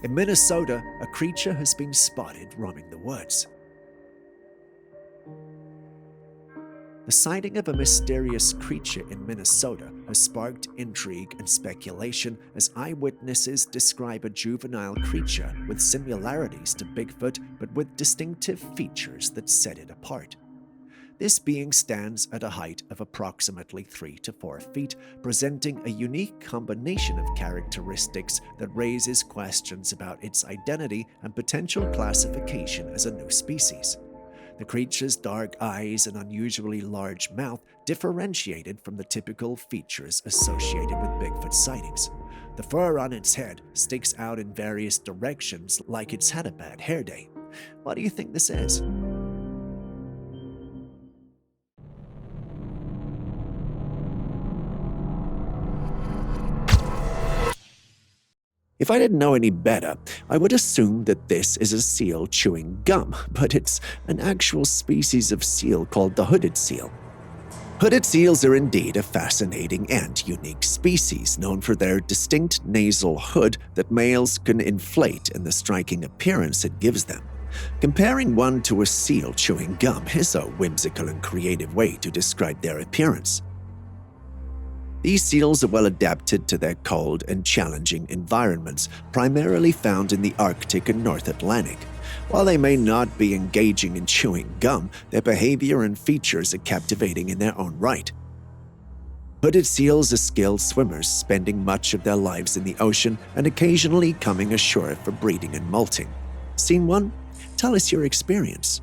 In Minnesota, a creature has been spotted roaming the woods. The sighting of a mysterious creature in Minnesota has sparked intrigue and speculation as eyewitnesses describe a juvenile creature with similarities to Bigfoot but with distinctive features that set it apart. This being stands at a height of approximately 3 to 4 feet, presenting a unique combination of characteristics that raises questions about its identity and potential classification as a new species. The creature's dark eyes and unusually large mouth differentiated from the typical features associated with Bigfoot sightings. The fur on its head sticks out in various directions like it's had a bad hair day. What do you think this is? If I didn't know any better, I would assume that this is a seal chewing gum, but it's an actual species of seal called the hooded seal. Hooded seals are indeed a fascinating and unique species, known for their distinct nasal hood that males can inflate and the striking appearance it gives them. Comparing one to a seal chewing gum is a whimsical and creative way to describe their appearance. These seals are well adapted to their cold and challenging environments, primarily found in the Arctic and North Atlantic. While they may not be engaging in chewing gum, their behavior and features are captivating in their own right. Hooded seals are skilled swimmers, spending much of their lives in the ocean and occasionally coming ashore for breeding and molting. Seen one? Tell us your experience.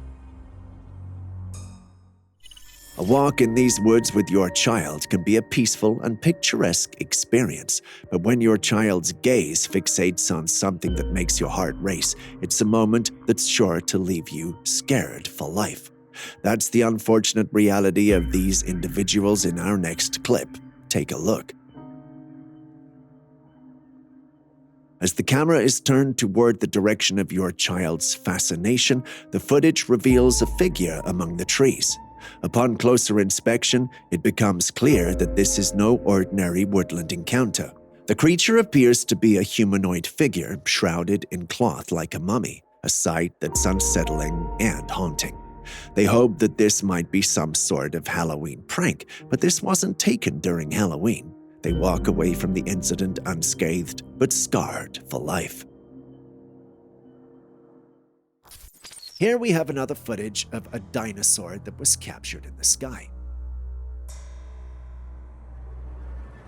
A walk in these woods with your child can be a peaceful and picturesque experience, but when your child's gaze fixates on something that makes your heart race, it's a moment that's sure to leave you scared for life. That's the unfortunate reality of these individuals in our next clip. Take a look. As the camera is turned toward the direction of your child's fascination, the footage reveals a figure among the trees. Upon closer inspection, it becomes clear that this is no ordinary woodland encounter. The creature appears to be a humanoid figure shrouded in cloth like a mummy, a sight that's unsettling and haunting. They hope that this might be some sort of Halloween prank, but this wasn't taken during Halloween. They walk away from the incident unscathed, but scarred for life. Here we have another footage of a dinosaur that was captured in the sky.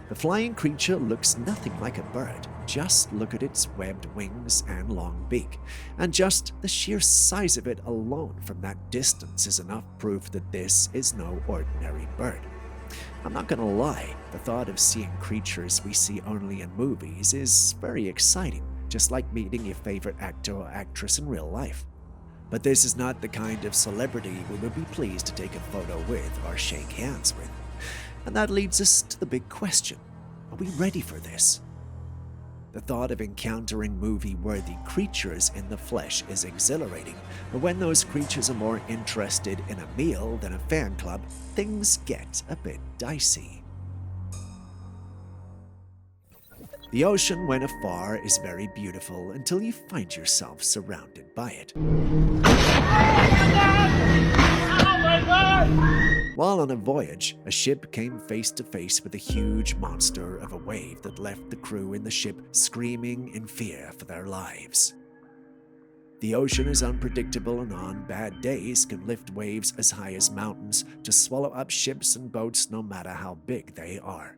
The flying creature looks nothing like a bird. Just look at its webbed wings and long beak. And just the sheer size of it alone from that distance is enough proof that this is no ordinary bird. I'm not gonna lie, the thought of seeing creatures we see only in movies is very exciting, just like meeting your favorite actor or actress in real life. But this is not the kind of celebrity we would be pleased to take a photo with or shake hands with. And that leads us to the big question. Are we ready for this? The thought of encountering movie-worthy creatures in the flesh is exhilarating, but when those creatures are more interested in a meal than a fan club, things get a bit dicey. The ocean when afar is very beautiful until you find yourself surrounded by it. While on a voyage, a ship came face to face with a huge monster of a wave that left the crew in the ship screaming in fear for their lives. The ocean is unpredictable and on bad days can lift waves as high as mountains to swallow up ships and boats no matter how big they are.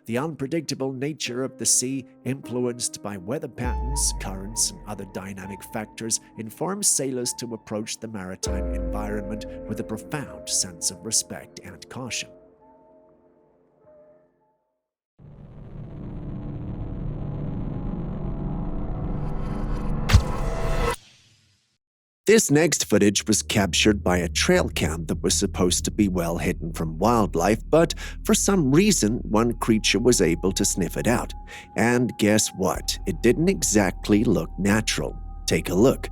The unpredictable nature of the sea, influenced by weather patterns, currents, and other dynamic factors, informs sailors to approach the maritime environment with a profound sense of respect and caution. This next footage was captured by a Trailcam that was supposed to be well hidden from wildlife, but for some reason, one creature was able to sniff it out. And guess what? It didn't exactly look natural. Take a look.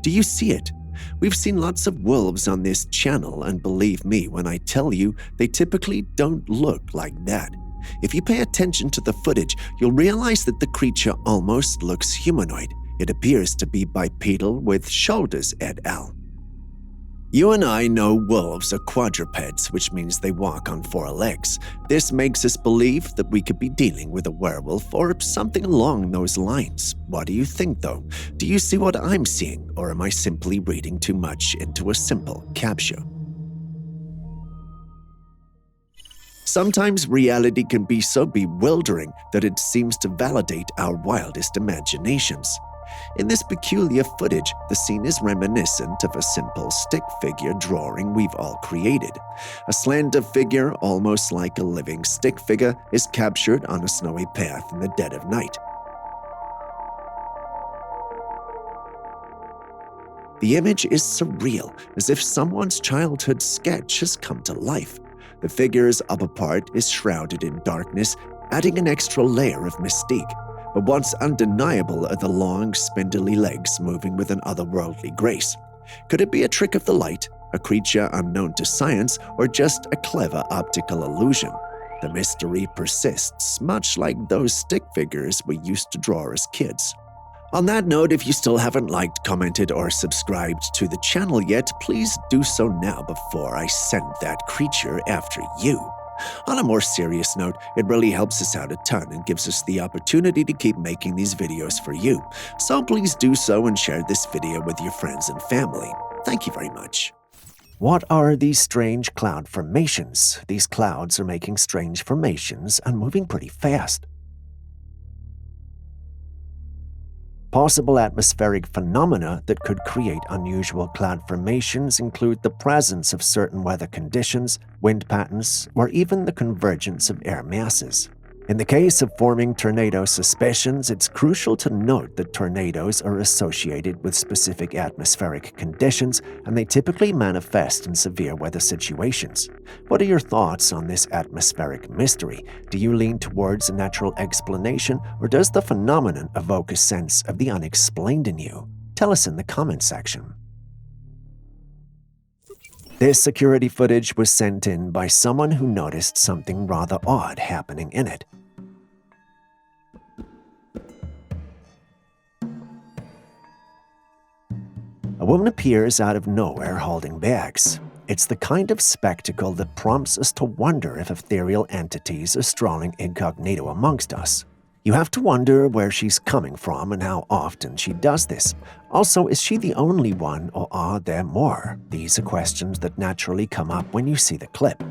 Do you see it? We've seen lots of wolves on this channel, and believe me when I tell you, they typically don't look like that. If you pay attention to the footage, you'll realize that the creature almost looks humanoid. It appears to be bipedal with shoulders et al. You and I know wolves are quadrupeds, which means they walk on 4 legs. This makes us believe that we could be dealing with a werewolf or something along those lines. What do you think, though? Do you see what I'm seeing, or am I simply reading too much into a simple capture? Sometimes reality can be so bewildering that it seems to validate our wildest imaginations. In this peculiar footage, the scene is reminiscent of a simple stick figure drawing we've all created. A slender figure, almost like a living stick figure, is captured on a snowy path in the dead of night. The image is surreal, as if someone's childhood sketch has come to life. The figure's upper part is shrouded in darkness, adding an extra layer of mystique. But what's undeniable are the long, spindly legs moving with an otherworldly grace. Could it be a trick of the light, a creature unknown to science, or just a clever optical illusion? The mystery persists, much like those stick figures we used to draw as kids. On that note, if you still haven't liked, commented, or subscribed to the channel yet, please do so now before I send that creature after you. On a more serious note, it really helps us out a ton and gives us the opportunity to keep making these videos for you. So please do so and share this video with your friends and family. Thank you very much. What are these strange cloud formations? These clouds are making strange formations and moving pretty fast. Possible atmospheric phenomena that could create unusual cloud formations include the presence of certain weather conditions, wind patterns, or even the convergence of air masses. In the case of forming tornado suspicions, it's crucial to note that tornadoes are associated with specific atmospheric conditions, and they typically manifest in severe weather situations. What are your thoughts on this atmospheric mystery? Do you lean towards a natural explanation, or does the phenomenon evoke a sense of the unexplained in you? Tell us in the comment section. This security footage was sent in by someone who noticed something rather odd happening in it. A woman appears out of nowhere holding bags. It's the kind of spectacle that prompts us to wonder if ethereal entities are strolling incognito amongst us. You have to wonder where she's coming from and how often she does this. Also, is she the only one, or are there more? These are questions that naturally come up when you see the clip.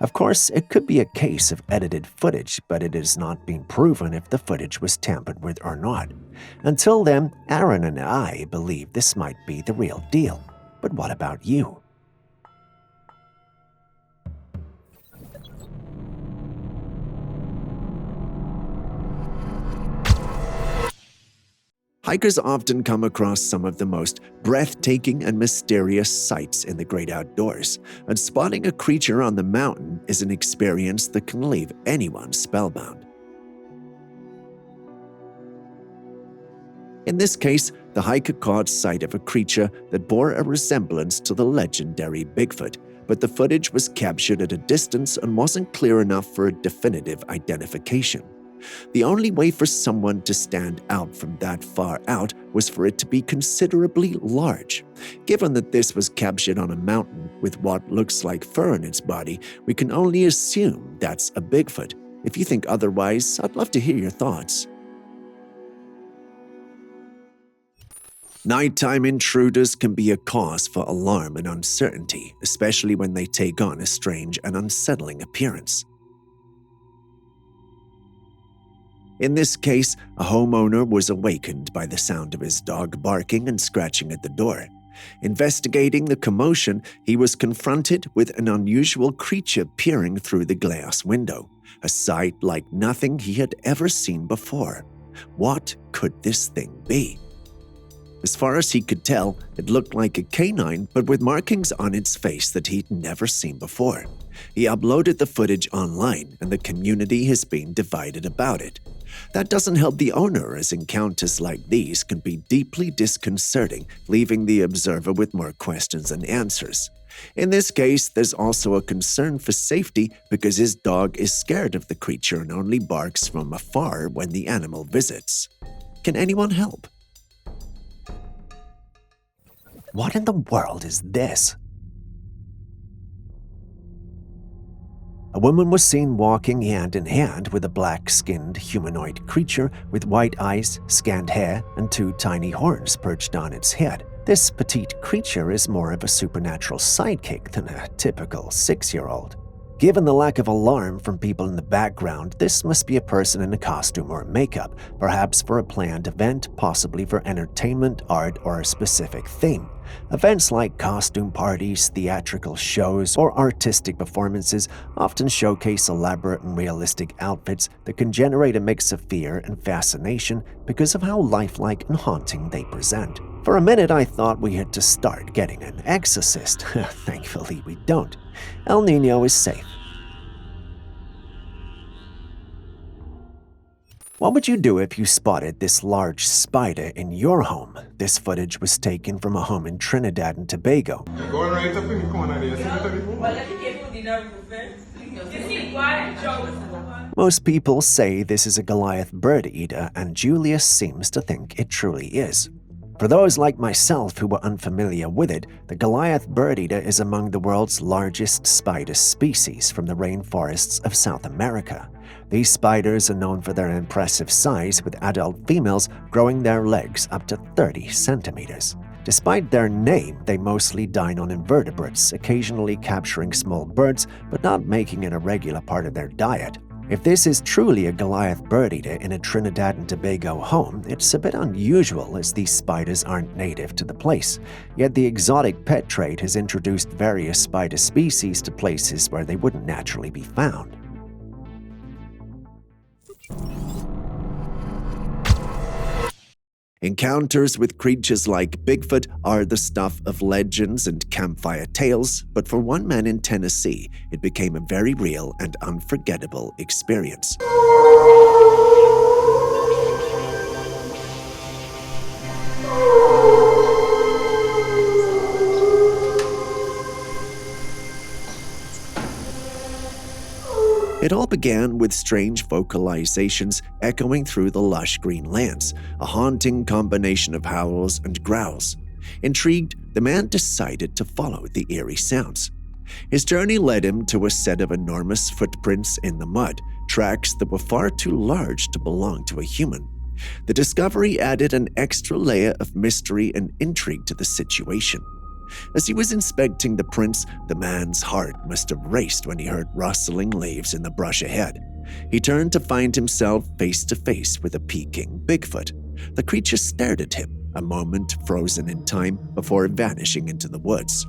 Of course, it could be a case of edited footage, but it has not been proven if the footage was tampered with or not. Until then, Aaron and I believe this might be the real deal. But what about you? Hikers often come across some of the most breathtaking and mysterious sights in the great outdoors, and spotting a creature on the mountain is an experience that can leave anyone spellbound. In this case, the hiker caught sight of a creature that bore a resemblance to the legendary Bigfoot, but the footage was captured at a distance and wasn't clear enough for a definitive identification. The only way for someone to stand out from that far out was for it to be considerably large. Given that this was captured on a mountain with what looks like fur on its body, we can only assume that's a Bigfoot. If you think otherwise, I'd love to hear your thoughts. Nighttime intruders can be a cause for alarm and uncertainty, especially when they take on a strange and unsettling appearance. In this case, a homeowner was awakened by the sound of his dog barking and scratching at the door. Investigating the commotion, he was confronted with an unusual creature peering through the glass window, a sight like nothing he had ever seen before. What could this thing be? As far as he could tell, it looked like a canine, but with markings on its face that he'd never seen before. He uploaded the footage online, and the community has been divided about it. That doesn't help the owner, as encounters like these can be deeply disconcerting, leaving the observer with more questions than answers. In this case, there's also a concern for safety because his dog is scared of the creature and only barks from afar when the animal visits. Can anyone help? What in the world is this? A woman was seen walking hand in hand with a black-skinned humanoid creature with white eyes, scant hair, and two tiny horns perched on its head. This petite creature is more of a supernatural sidekick than a typical 6-year-old. Given the lack of alarm from people in the background, this must be a person in a costume or makeup, perhaps for a planned event, possibly for entertainment, art, or a specific theme. Events like costume parties, theatrical shows, or artistic performances often showcase elaborate and realistic outfits that can generate a mix of fear and fascination because of how lifelike and haunting they present. For a minute, I thought we had to start getting an exorcist. Thankfully, we don't. El Nino is safe. What would you do if you spotted this large spider in your home? This footage was taken from a home in Trinidad and Tobago. Most people say this is a Goliath bird eater, and Julius seems to think it truly is. For those like myself who were unfamiliar with it, the Goliath bird eater is among the world's largest spider species from the rainforests of South America. These spiders are known for their impressive size, with adult females growing their legs up to 30 centimeters. Despite their name, they mostly dine on invertebrates, occasionally capturing small birds, but not making it a regular part of their diet. If this is truly a Goliath bird eater in a Trinidad and Tobago home, it's a bit unusual as these spiders aren't native to the place. Yet the exotic pet trade has introduced various spider species to places where they wouldn't naturally be found. Encounters with creatures like Bigfoot are the stuff of legends and campfire tales, but for one man in Tennessee, it became a very real and unforgettable experience. It all began with strange vocalizations echoing through the lush green lands, a haunting combination of howls and growls. Intrigued, the man decided to follow the eerie sounds. His journey led him to a set of enormous footprints in the mud, tracks that were far too large to belong to a human. The discovery added an extra layer of mystery and intrigue to the situation. As he was inspecting the prints, the man's heart must have raced when he heard rustling leaves in the brush ahead. He turned to find himself face to face with a peeking Bigfoot. The creature stared at him, a moment frozen in time before vanishing into the woods.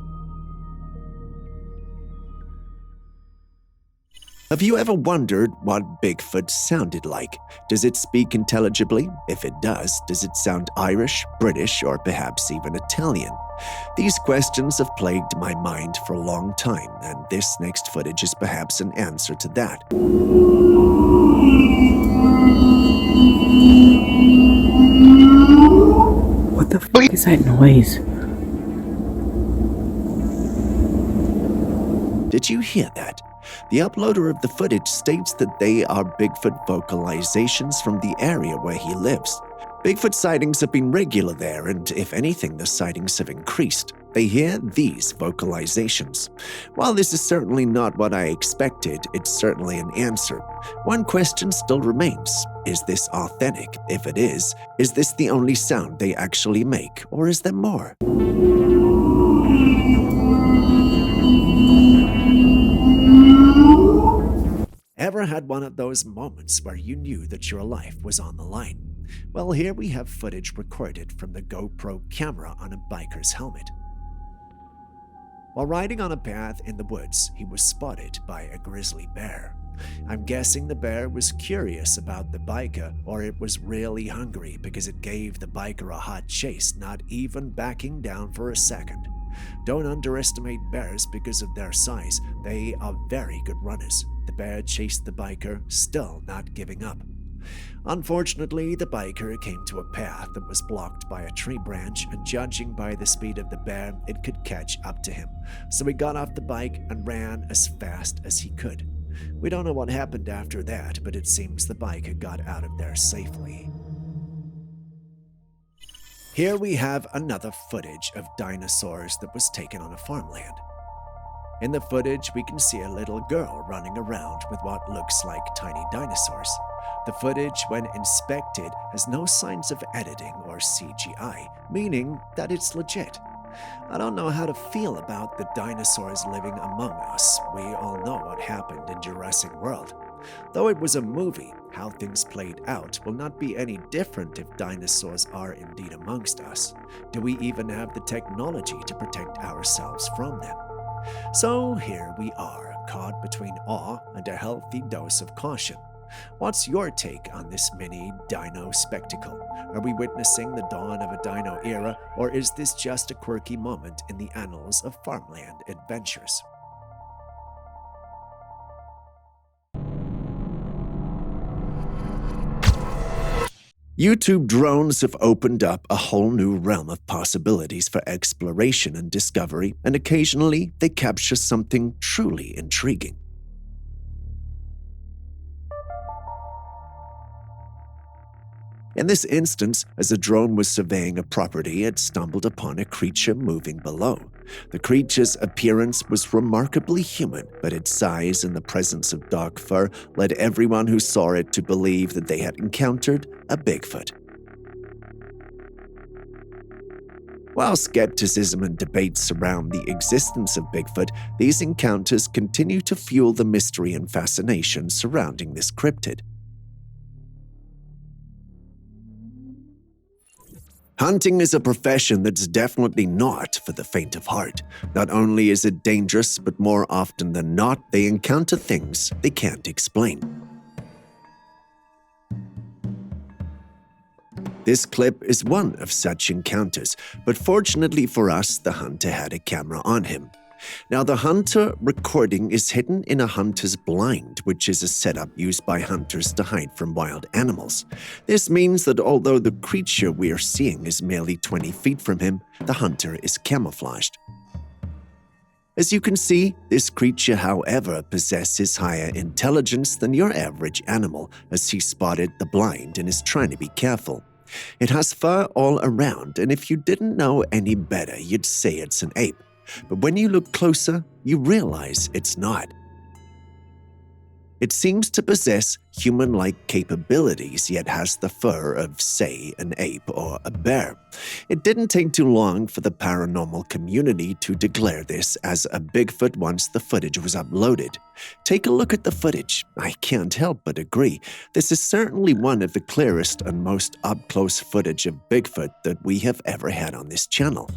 Have you ever wondered what Bigfoot sounded like? Does it speak intelligibly? If it does it sound Irish, British, or perhaps even Italian? These questions have plagued my mind for a long time, and this next footage is perhaps an answer to that. What the fuck is that noise? Did you hear that? The uploader of the footage states that they are Bigfoot vocalizations from the area where he lives. Bigfoot sightings have been regular there, and if anything, the sightings have increased. They hear these vocalizations. While this is certainly not what I expected, it's certainly an answer. One question still remains. Is this authentic? If it is this the only sound they actually make, or is there more? Ever had one of those moments where you knew that your life was on the line? Well, here we have footage recorded from the GoPro camera on a biker's helmet. While riding on a path in the woods, he was spotted by a grizzly bear. I'm guessing the bear was curious about the biker, or it was really hungry because it gave the biker a hot chase, not even backing down for a second. Don't underestimate bears because of their size. They are very good runners. The bear chased the biker, still not giving up. Unfortunately, the biker came to a path that was blocked by a tree branch, and judging by the speed of the bear, it could catch up to him. So he got off the bike and ran as fast as he could. We don't know what happened after that, but it seems the biker got out of there safely. Here we have another footage of dinosaurs that was taken on a farmland. In the footage, we can see a little girl running around with what looks like tiny dinosaurs. The footage, when inspected, has no signs of editing or CGI, meaning that it's legit. I don't know how to feel about the dinosaurs living among us. We all know what happened in Jurassic World. Though it was a movie, how things played out will not be any different if dinosaurs are indeed amongst us. Do we even have the technology to protect ourselves from them? So here we are, caught between awe and a healthy dose of caution. What's your take on this mini dino spectacle? Are we witnessing the dawn of a dino era, or is this just a quirky moment in the annals of farmland adventures? YouTube drones have opened up a whole new realm of possibilities for exploration and discovery, and occasionally they capture something truly intriguing. In this instance, as a drone was surveying a property, it stumbled upon a creature moving below. The creature's appearance was remarkably human, but its size and the presence of dark fur led everyone who saw it to believe that they had encountered a Bigfoot. While skepticism and debates surround the existence of Bigfoot, these encounters continue to fuel the mystery and fascination surrounding this cryptid. Hunting is a profession that's definitely not for the faint of heart. Not only is it dangerous, but more often than not, they encounter things they can't explain. This clip is one of such encounters, but fortunately for us, the hunter had a camera on him. Now, the hunter recording is hidden in a hunter's blind, which is a setup used by hunters to hide from wild animals. This means that although the creature we are seeing is merely 20 feet from him, the hunter is camouflaged. As you can see, this creature, however, possesses higher intelligence than your average animal, as he spotted the blind and is trying to be careful. It has fur all around, and if you didn't know any better, you'd say it's an ape. But when you look closer, you realize it's not. It seems to possess human-like capabilities, yet has the fur of, say, an ape or a bear. It didn't take too long for the paranormal community to declare this as a Bigfoot once the footage was uploaded. Take a look at the footage. I can't help but agree. This is certainly one of the clearest and most up-close footage of Bigfoot that we have ever had on this channel.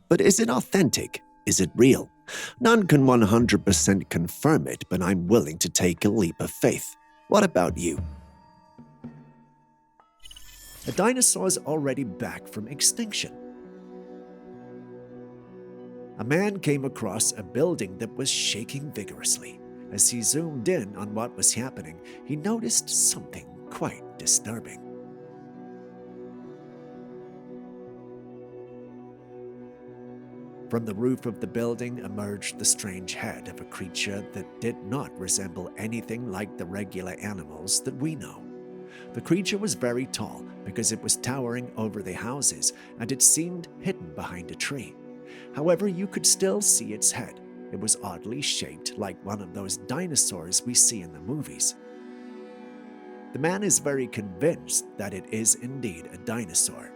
But is it authentic? Is it real? None can 100% confirm it, but I'm willing to take a leap of faith. What about you? A dinosaur is already back from extinction. A man came across a building that was shaking vigorously. As he zoomed in on what was happening, he noticed something quite disturbing. From the roof of the building emerged the strange head of a creature that did not resemble anything like the regular animals that we know. The creature was very tall because it was towering over the houses, and it seemed hidden behind a tree. However, you could still see its head. It was oddly shaped like one of those dinosaurs we see in the movies. The man is very convinced that it is indeed a dinosaur.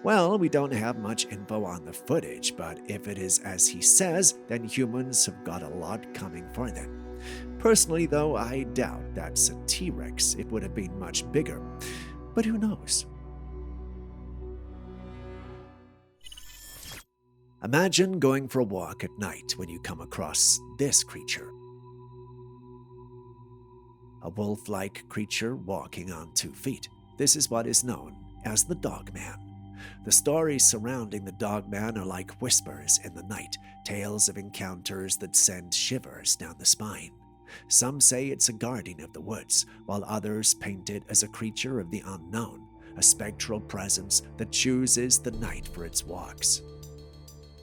Well, we don't have much info on the footage, but if it is as he says, then humans have got a lot coming for them. Personally, though, I doubt that's a T-Rex. It would have been much bigger. But who knows? Imagine going for a walk at night when you come across this creature. A wolf-like creature walking on 2 feet. This is what is known as the Dogman. The stories surrounding the Dogman are like whispers in the night, tales of encounters that send shivers down the spine. Some say it's a guardian of the woods, while others paint it as a creature of the unknown, a spectral presence that chooses the night for its walks.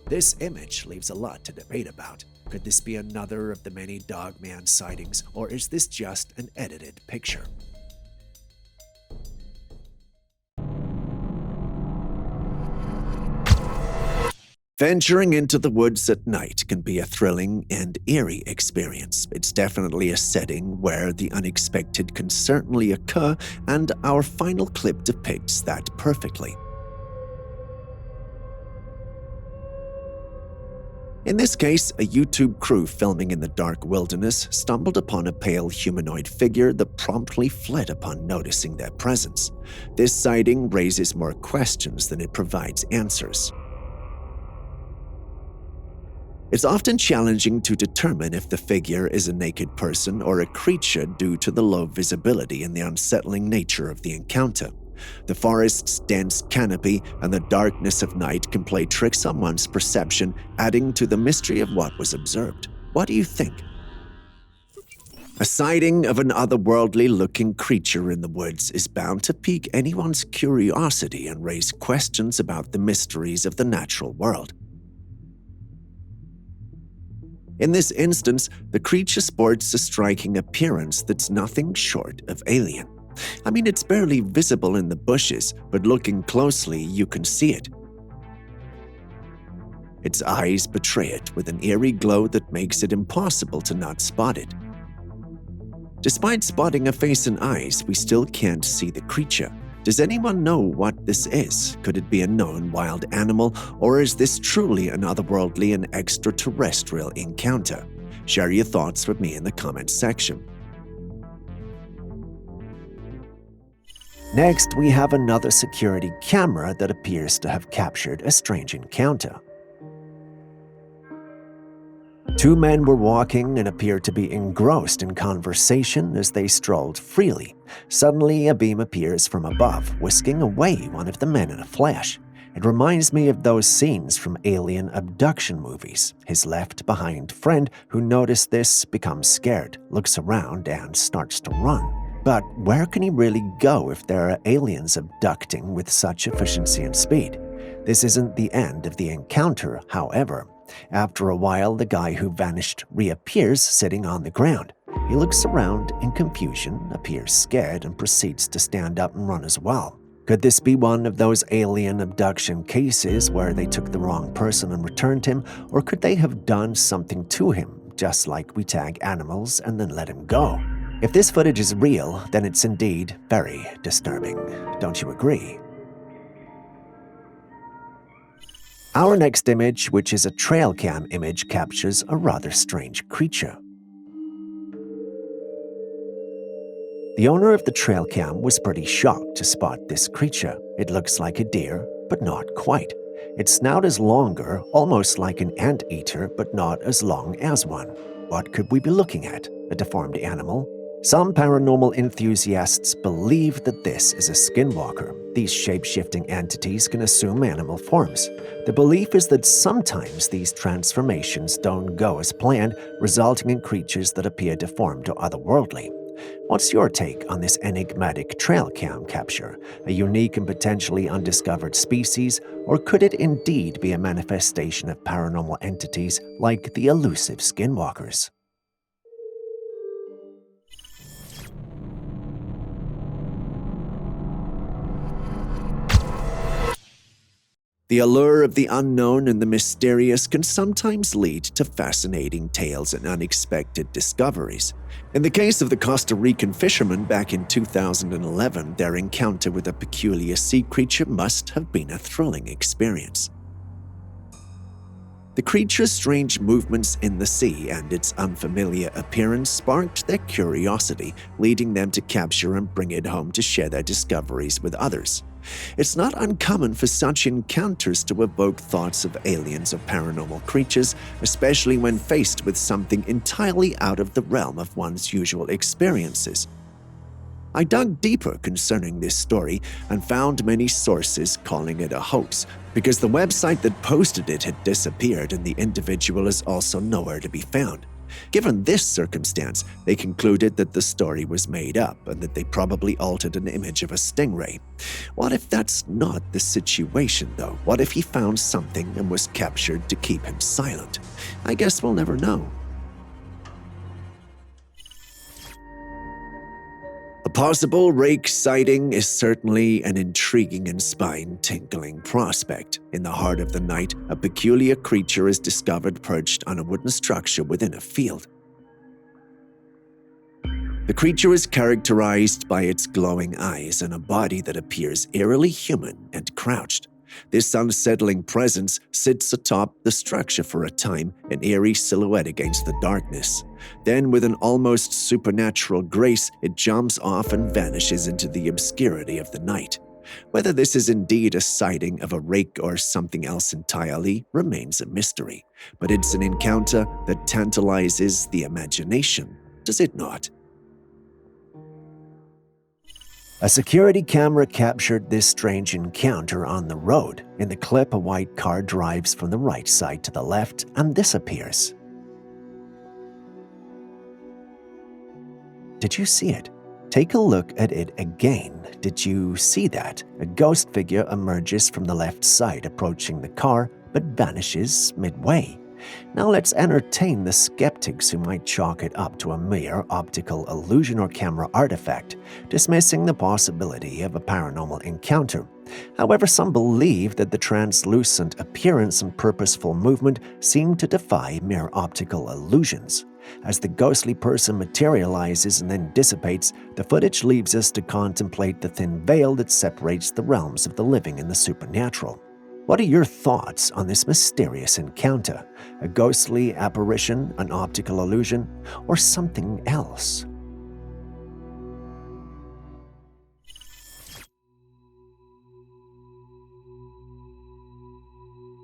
This image leaves a lot to debate about. Could this be another of the many Dogman sightings, or is this just an edited picture? Venturing into the woods at night can be a thrilling and eerie experience. It's definitely a setting where the unexpected can certainly occur, and our final clip depicts that perfectly. In this case, a YouTube crew filming in the dark wilderness stumbled upon a pale humanoid figure that promptly fled upon noticing their presence. This sighting raises more questions than it provides answers. It's often challenging to determine if the figure is a naked person or a creature due to the low visibility and the unsettling nature of the encounter. The forest's dense canopy and the darkness of night can play tricks on one's perception, adding to the mystery of what was observed. What do you think? A sighting of an otherworldly-looking creature in the woods is bound to pique anyone's curiosity and raise questions about the mysteries of the natural world. In this instance, the creature sports a striking appearance that's nothing short of alien. I mean, it's barely visible in the bushes, but looking closely, you can see it. Its eyes betray it with an eerie glow that makes it impossible to not spot it. Despite spotting a face and eyes, we still can't see the creature. Does anyone know what this is? Could it be a known wild animal, or is this truly an otherworldly and extraterrestrial encounter? Share your thoughts with me in the comments section. Next, we have another security camera that appears to have captured a strange encounter. Two men were walking and appeared to be engrossed in conversation as they strolled freely. Suddenly, a beam appears from above, whisking away one of the men in a flash. It reminds me of those scenes from alien abduction movies. His left-behind friend, who noticed this, becomes scared, looks around, and starts to run. But where can he really go if there are aliens abducting with such efficiency and speed? This isn't the end of the encounter, however. After a while, the guy who vanished reappears sitting on the ground. He looks around in confusion, appears scared, and proceeds to stand up and run as well. Could this be one of those alien abduction cases where they took the wrong person and returned him, or could they have done something to him, just like we tag animals and then let him go? If this footage is real, then it's indeed very disturbing. Don't you agree? Our next image, which is a Trailcam image, captures a rather strange creature. The owner of the Trailcam was pretty shocked to spot this creature. It looks like a deer, but not quite. Its snout is longer, almost like an anteater, but not as long as one. What could we be looking at? A deformed animal? Some paranormal enthusiasts believe that this is a skinwalker. These shape-shifting entities can assume animal forms. The belief is that sometimes these transformations don't go as planned, resulting in creatures that appear deformed or otherworldly. What's your take on this enigmatic Trailcam capture? A unique and potentially undiscovered species, or could it indeed be a manifestation of paranormal entities like the elusive skinwalkers? The allure of the unknown and the mysterious can sometimes lead to fascinating tales and unexpected discoveries. In the case of the Costa Rican fishermen back in 2011, their encounter with a peculiar sea creature must have been a thrilling experience. The creature's strange movements in the sea and its unfamiliar appearance sparked their curiosity, leading them to capture and bring it home to share their discoveries with others. It's not uncommon for such encounters to evoke thoughts of aliens or paranormal creatures, especially when faced with something entirely out of the realm of one's usual experiences. I dug deeper concerning this story and found many sources calling it a hoax, because the website that posted it had disappeared and the individual is also nowhere to be found. Given this circumstance, they concluded that the story was made up and that they probably altered an image of a stingray. What if that's not the situation, though? What if he found something and was captured to keep him silent? I guess we'll never know. A possible rake sighting is certainly an intriguing and spine-tingling prospect. In the heart of the night, a peculiar creature is discovered perched on a wooden structure within a field. The creature is characterized by its glowing eyes and a body that appears eerily human and crouched. This unsettling presence sits atop the structure for a time, an eerie silhouette against the darkness. Then, with an almost supernatural grace, it jumps off and vanishes into the obscurity of the night. Whether this is indeed a sighting of a rake or something else entirely remains a mystery, but it's an encounter that tantalizes the imagination, does it not? A security camera captured this strange encounter on the road. In the clip, a white car drives from the right side to the left and disappears. Did you see it? Take a look at it again. Did you see that? A ghost figure emerges from the left side approaching the car, but vanishes midway. Now let's entertain the skeptics who might chalk it up to a mere optical illusion or camera artifact, dismissing the possibility of a paranormal encounter. However, some believe that the translucent appearance and purposeful movement seem to defy mere optical illusions. As the ghostly person materializes and then dissipates, the footage leaves us to contemplate the thin veil that separates the realms of the living and the supernatural. What are your thoughts on this mysterious encounter? A ghostly apparition, an optical illusion, or something else?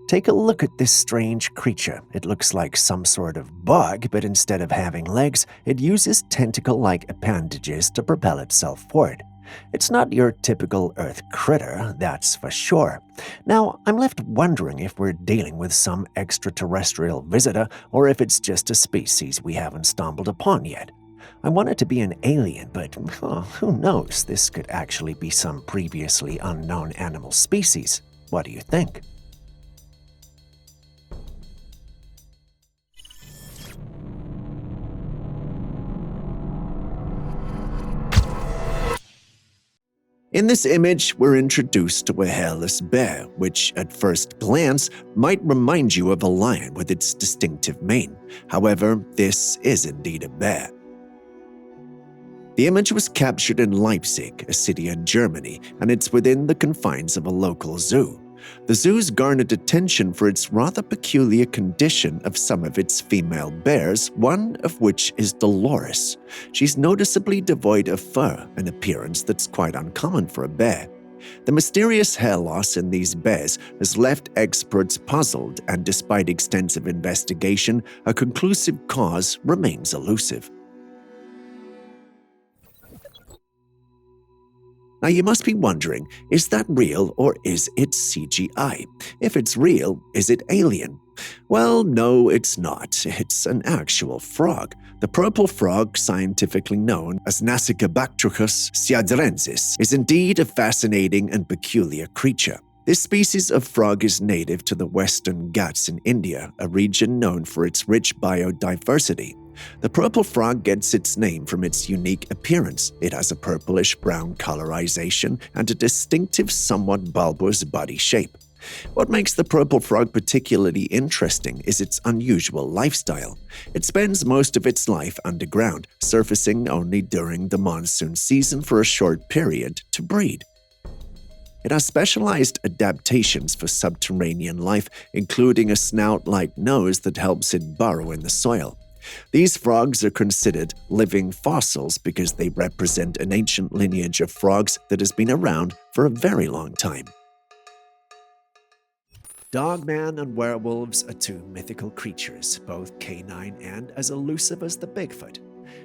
Take a look at this strange creature. It looks like some sort of bug, but instead of having legs, it uses tentacle-like appendages to propel itself forward. It's not your typical Earth critter, that's for sure. Now, I'm left wondering if we're dealing with some extraterrestrial visitor or if it's just a species we haven't stumbled upon yet. I want it to be an alien, but who knows? This could actually be some previously unknown animal species. What do you think? In this image, we're introduced to a hairless bear, which at first glance might remind you of a lion with its distinctive mane. However, this is indeed a bear. The image was captured in Leipzig, a city in Germany, and it's within the confines of a local zoo. The zoo's garnered attention for its rather peculiar condition of some of its female bears, one of which is Dolores. She's noticeably devoid of fur, an appearance that's quite uncommon for a bear. The mysterious hair loss in these bears has left experts puzzled, and despite extensive investigation, a conclusive cause remains elusive. Now you must be wondering, is that real or is it CGI? If it's real, is it alien? Well, no, it's not. It's an actual frog. The purple frog, scientifically known as Nasica siadrensis, is indeed a fascinating and peculiar creature. This species of frog is native to the Western Ghats in India, a region known for its rich biodiversity. The purple frog gets its name from its unique appearance. It has a purplish-brown colorization and a distinctive, somewhat bulbous body shape. What makes the purple frog particularly interesting is its unusual lifestyle. It spends most of its life underground, surfacing only during the monsoon season for a short period to breed. It has specialized adaptations for subterranean life, including a snout-like nose that helps it burrow in the soil. These frogs are considered living fossils because they represent an ancient lineage of frogs that has been around for a very long time. Dogman and werewolves are two mythical creatures, both canine and as elusive as the Bigfoot.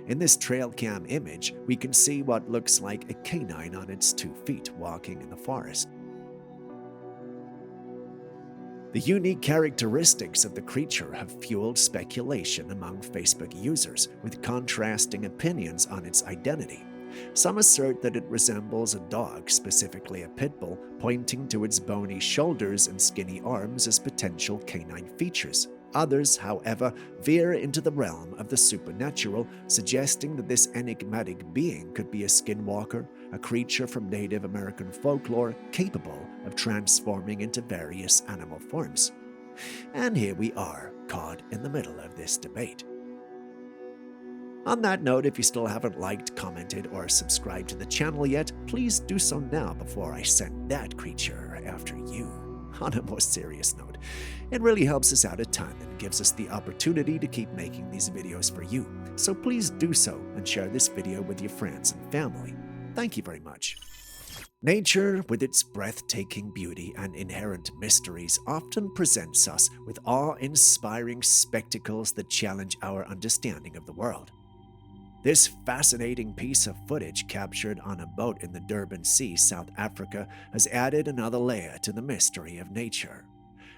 In this Trailcam image, we can see what looks like a canine on its 2 feet walking in the forest. The unique characteristics of the creature have fueled speculation among Facebook users, with contrasting opinions on its identity. Some assert that it resembles a dog, specifically a pit bull, pointing to its bony shoulders and skinny arms as potential canine features. Others, however, veer into the realm of the supernatural, suggesting that this enigmatic being could be a skinwalker, a creature from Native American folklore capable of transforming into various animal forms. And here we are, caught in the middle of this debate. On that note, if you still haven't liked, commented, or subscribed to the channel yet, please do so now before I send that creature after you. On a more serious note, it really helps us out a ton and gives us the opportunity to keep making these videos for you. So please do so and share this video with your friends and family. Thank you very much. Nature, with its breathtaking beauty and inherent mysteries, often presents us with awe-inspiring spectacles that challenge our understanding of the world. This fascinating piece of footage captured on a boat in the Durban Sea, South Africa, has added another layer to the mystery of nature.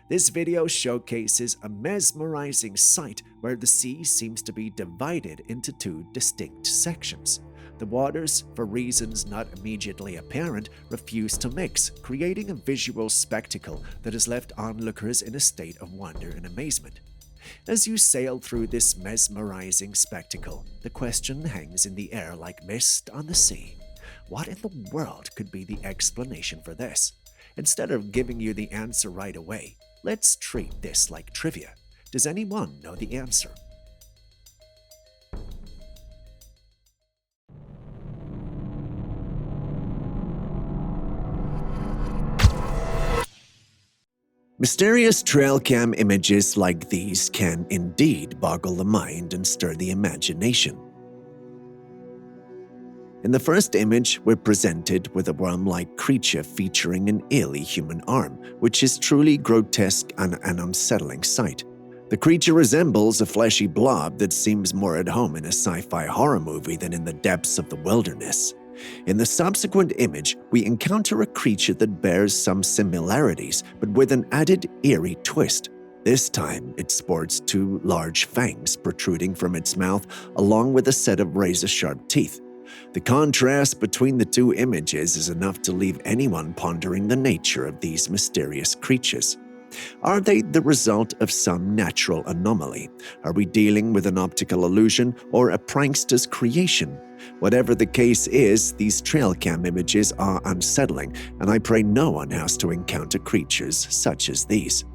This video showcases a mesmerizing sight where the sea seems to be divided into 2 distinct sections. The waters, for reasons not immediately apparent, refuse to mix, creating a visual spectacle that has left onlookers in a state of wonder and amazement. As you sail through this mesmerizing spectacle, the question hangs in the air like mist on the sea. What in the world could be the explanation for this? Instead of giving you the answer right away, let's treat this like trivia. Does anyone know the answer? Mysterious Trailcam images like these can indeed boggle the mind and stir the imagination. In the first image, we're presented with a worm-like creature featuring an eerie human arm, which is truly grotesque and an unsettling sight. The creature resembles a fleshy blob that seems more at home in a sci-fi horror movie than in the depths of the wilderness. In the subsequent image, we encounter a creature that bears some similarities, but with an added eerie twist. This time, it sports two large fangs protruding from its mouth, along with a set of razor-sharp teeth. The contrast between the two images is enough to leave anyone pondering the nature of these mysterious creatures. Are they the result of some natural anomaly? Are we dealing with an optical illusion or a prankster's creation? Whatever the case is, these Trailcam images are unsettling, and I pray no one has to encounter creatures such as these.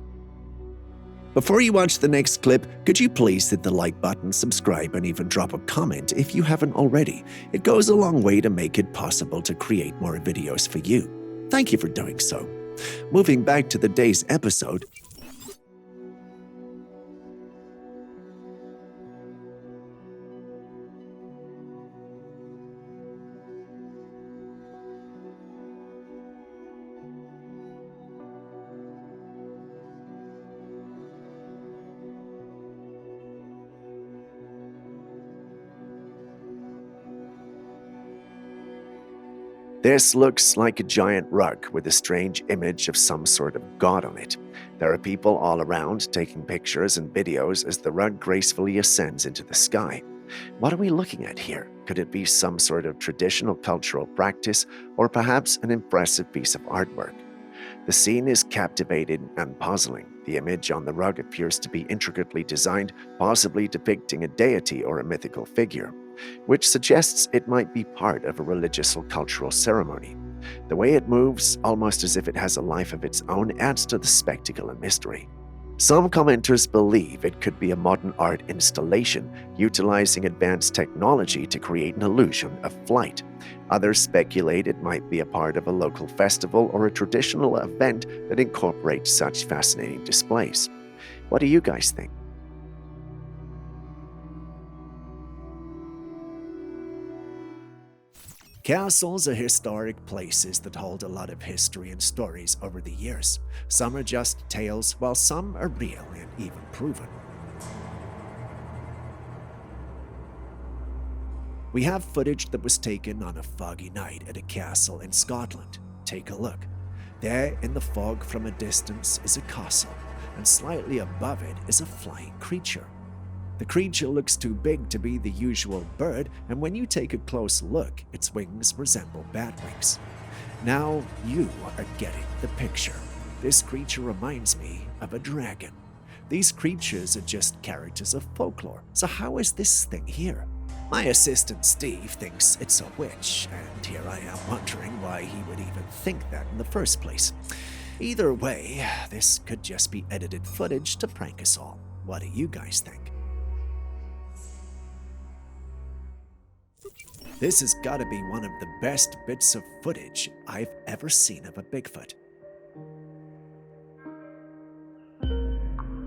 Before you watch the next clip, could you please hit the like button, subscribe, and even drop a comment if you haven't already? It goes a long way to make it possible to create more videos for you. Thank you for doing so. Moving back to the day's episode, this looks like a giant rug with a strange image of some sort of god on it. There are people all around taking pictures and videos as the rug gracefully ascends into the sky. What are we looking at here? Could it be some sort of traditional cultural practice or perhaps an impressive piece of artwork? The scene is captivating and puzzling. The image on the rug appears to be intricately designed, possibly depicting a deity or a mythical figure, which suggests it might be part of a religious or cultural ceremony. The way it moves, almost as if it has a life of its own, adds to the spectacle and mystery. Some commenters believe it could be a modern art installation, utilizing advanced technology to create an illusion of flight. Others speculate it might be a part of a local festival or a traditional event that incorporates such fascinating displays. What do you guys think? Castles are historic places that hold a lot of history and stories over the years. Some are just tales, while some are real and even proven. We have footage that was taken on a foggy night at a castle in Scotland. Take a look. There, in the fog from a distance, is a castle, and slightly above it is a flying creature. The creature looks too big to be the usual bird, and when you take a close look, its wings resemble bat wings. Now you are getting the picture. This creature reminds me of a dragon. These creatures are just characters of folklore, so how is this thing here? My assistant Steve thinks it's a witch, and here I am wondering why he would even think that in the first place. Either way, this could just be edited footage to prank us all. What do you guys think? This has got to be one of the best bits of footage I've ever seen of a Bigfoot.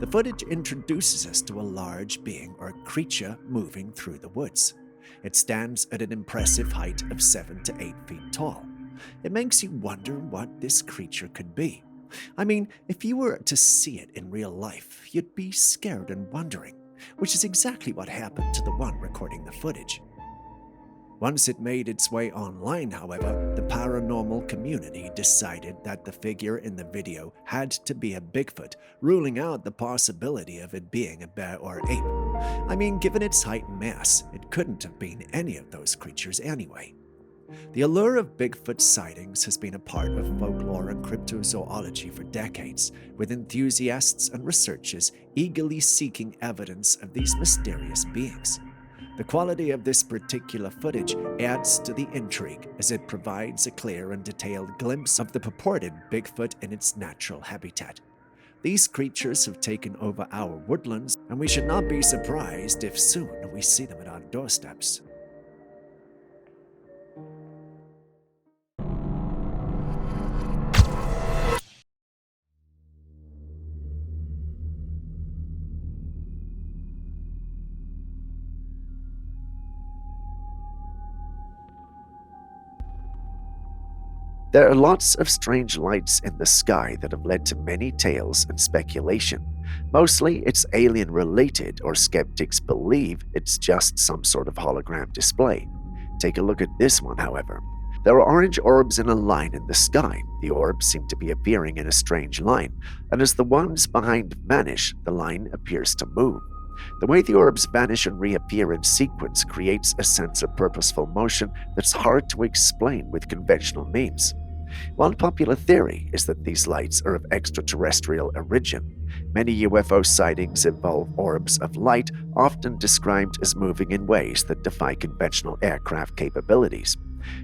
The footage introduces us to a large being or creature moving through the woods. It stands at an impressive height of 7 to 8 feet tall. It makes you wonder what this creature could be. I mean, if you were to see it in real life, you'd be scared and wondering, which is exactly what happened to the one recording the footage. Once it made its way online, however, the paranormal community decided that the figure in the video had to be a Bigfoot, ruling out the possibility of it being a bear or ape. I mean, given its height and mass, it couldn't have been any of those creatures anyway. The allure of Bigfoot sightings has been a part of folklore and cryptozoology for decades, with enthusiasts and researchers eagerly seeking evidence of these mysterious beings. The quality of this particular footage adds to the intrigue as it provides a clear and detailed glimpse of the purported Bigfoot in its natural habitat. These creatures have taken over our woodlands, and we should not be surprised if soon we see them at our doorsteps. There are lots of strange lights in the sky that have led to many tales and speculation. Mostly it's alien related, or skeptics believe it's just some sort of hologram display. Take a look at this one, however. There are orange orbs in a line in the sky. The orbs seem to be appearing in a strange line, and as the ones behind vanish, the line appears to move. The way the orbs vanish and reappear in sequence creates a sense of purposeful motion that's hard to explain with conventional means. One popular theory is that these lights are of extraterrestrial origin. Many UFO sightings involve orbs of light, often described as moving in ways that defy conventional aircraft capabilities.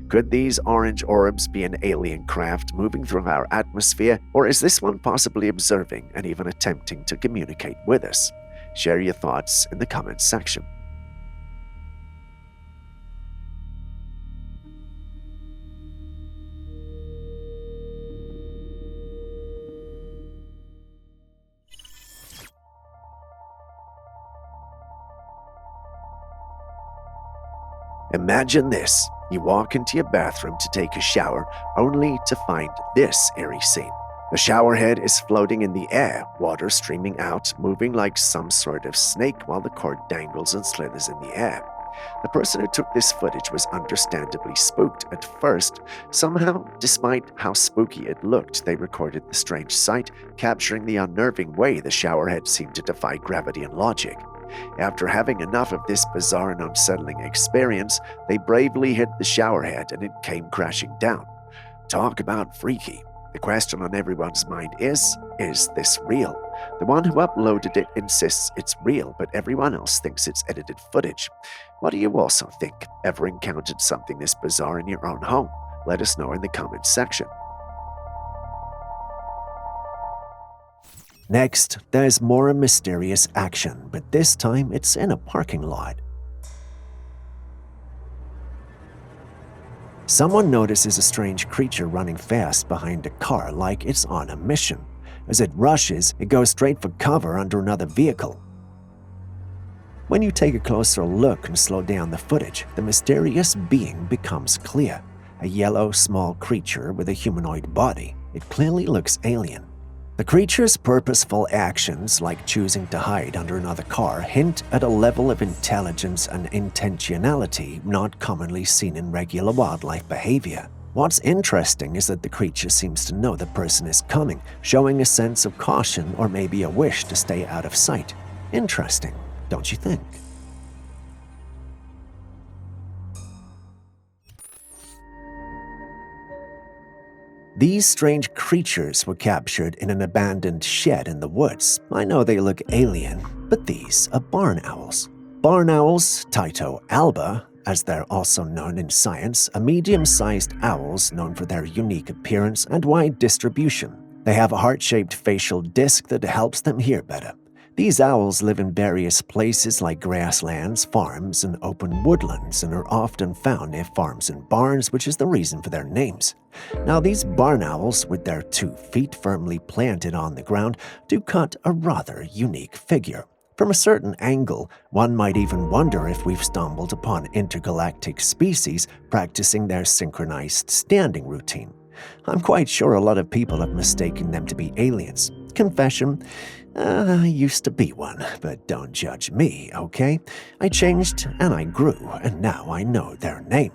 Could these orange orbs be an alien craft moving through our atmosphere, or is this one possibly observing and even attempting to communicate with us? Share your thoughts in the comments section. Imagine this. You walk into your bathroom to take a shower, only to find this eerie scene. The shower head is floating in the air, water streaming out, moving like some sort of snake while the cord dangles and slithers in the air. The person who took this footage was understandably spooked at first. Somehow, despite how spooky it looked, they recorded the strange sight, capturing the unnerving way the shower head seemed to defy gravity and logic. After having enough of this bizarre and unsettling experience, they bravely hit the shower head and it came crashing down. Talk about freaky. The question on everyone's mind is this real? The one who uploaded it insists it's real, but everyone else thinks it's edited footage. What do you also think? Ever encountered something this bizarre in your own home? Let us know in the comments section. Next, there's more mysterious action, but this time it's in a parking lot. Someone notices a strange creature running fast behind a car like it's on a mission. As it rushes, it goes straight for cover under another vehicle. When you take a closer look and slow down the footage, the mysterious being becomes clear. A yellow, small creature with a humanoid body. It clearly looks alien. The creature's purposeful actions, like choosing to hide under another car, hint at a level of intelligence and intentionality not commonly seen in regular wildlife behavior. What's interesting is that the creature seems to know the person is coming, showing a sense of caution or maybe a wish to stay out of sight. Interesting, don't you think? These strange creatures were captured in an abandoned shed in the woods. I know they look alien, but these are barn owls. Barn owls, Tyto alba, as they're also known in science, are medium-sized owls known for their unique appearance and wide distribution. They have a heart-shaped facial disc that helps them hear better. These owls live in various places like grasslands, farms, and open woodlands, and are often found near farms and barns, which is the reason for their names. Now, these barn owls, with their 2 feet firmly planted on the ground, do cut a rather unique figure. From a certain angle, one might even wonder if we've stumbled upon intergalactic species practicing their synchronized standing routine. I'm quite sure a lot of people have mistaken them to be aliens. Confession, I used to be one, but don't judge me, okay? I changed and I grew, and now I know their name.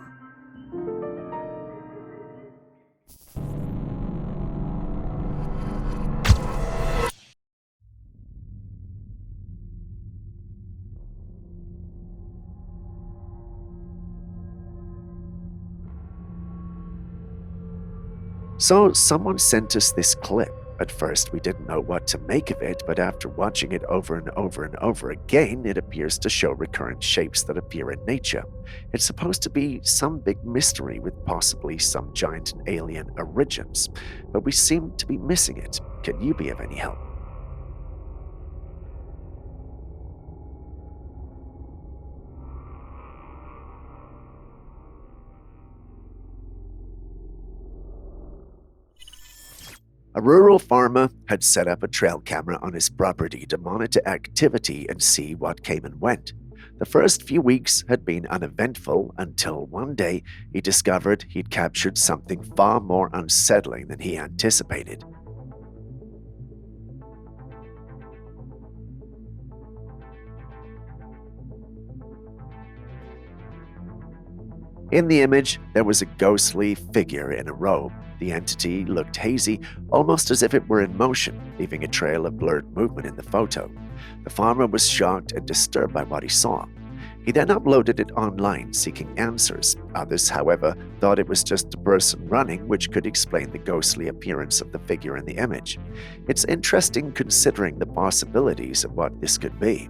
So someone sent us this clip. At first, we didn't know what to make of it, but after watching it over and over and over again, it appears to show recurrent shapes that appear in nature. It's supposed to be some big mystery with possibly some giant and alien origins, but we seem to be missing it. Can you be of any help? A rural farmer had set up a trail camera on his property to monitor activity and see what came and went. The first few weeks had been uneventful until one day he discovered he'd captured something far more unsettling than he anticipated. In the image, there was a ghostly figure in a robe. The entity looked hazy, almost as if it were in motion, leaving a trail of blurred movement in the photo. The farmer was shocked and disturbed by what he saw. He then uploaded it online, seeking answers. Others, however, thought it was just a person running, which could explain the ghostly appearance of the figure in the image. It's interesting considering the possibilities of what this could be.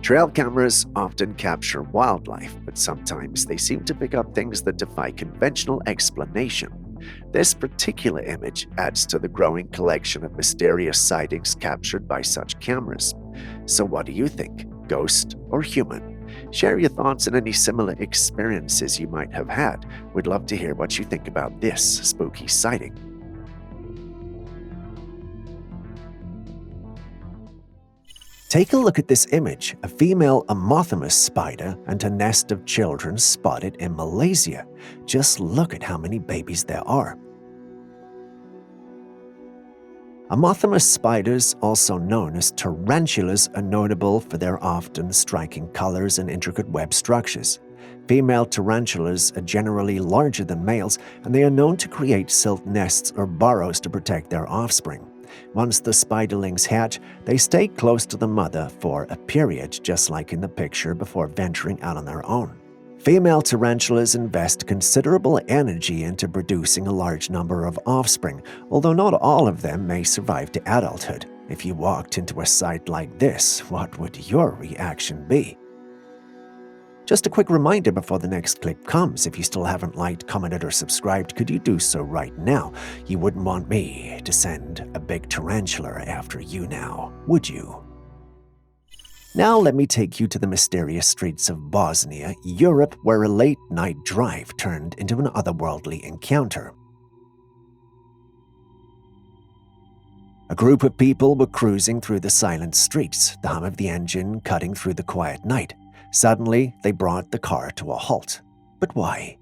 Trail cameras often capture wildlife, but sometimes they seem to pick up things that defy conventional explanation. This particular image adds to the growing collection of mysterious sightings captured by such cameras. So what do you think? Ghost or human? Share your thoughts and any similar experiences you might have had. We'd love to hear what you think about this spooky sighting. Take a look at this image, a female Amothamus spider and a nest of children spotted in Malaysia. Just look at how many babies there are. Amothamus spiders, also known as tarantulas, are notable for their often striking colors and intricate web structures. Female tarantulas are generally larger than males, and they are known to create silk nests or burrows to protect their offspring. Once the spiderlings hatch, they stay close to the mother for a period, just like in the picture, before venturing out on their own. Female tarantulas invest considerable energy into producing a large number of offspring, although not all of them may survive to adulthood. If you walked into a site like this, what would your reaction be? Just a quick reminder before the next clip comes, if you still haven't liked, commented, or subscribed, could you do so right now? You wouldn't want me to send a big tarantula after you now, would you? Now let me take you to the mysterious streets of Bosnia, Europe, where a late-night drive turned into an otherworldly encounter. A group of people were cruising through the silent streets, the hum of the engine cutting through the quiet night. Suddenly, they brought the car to a halt. But why?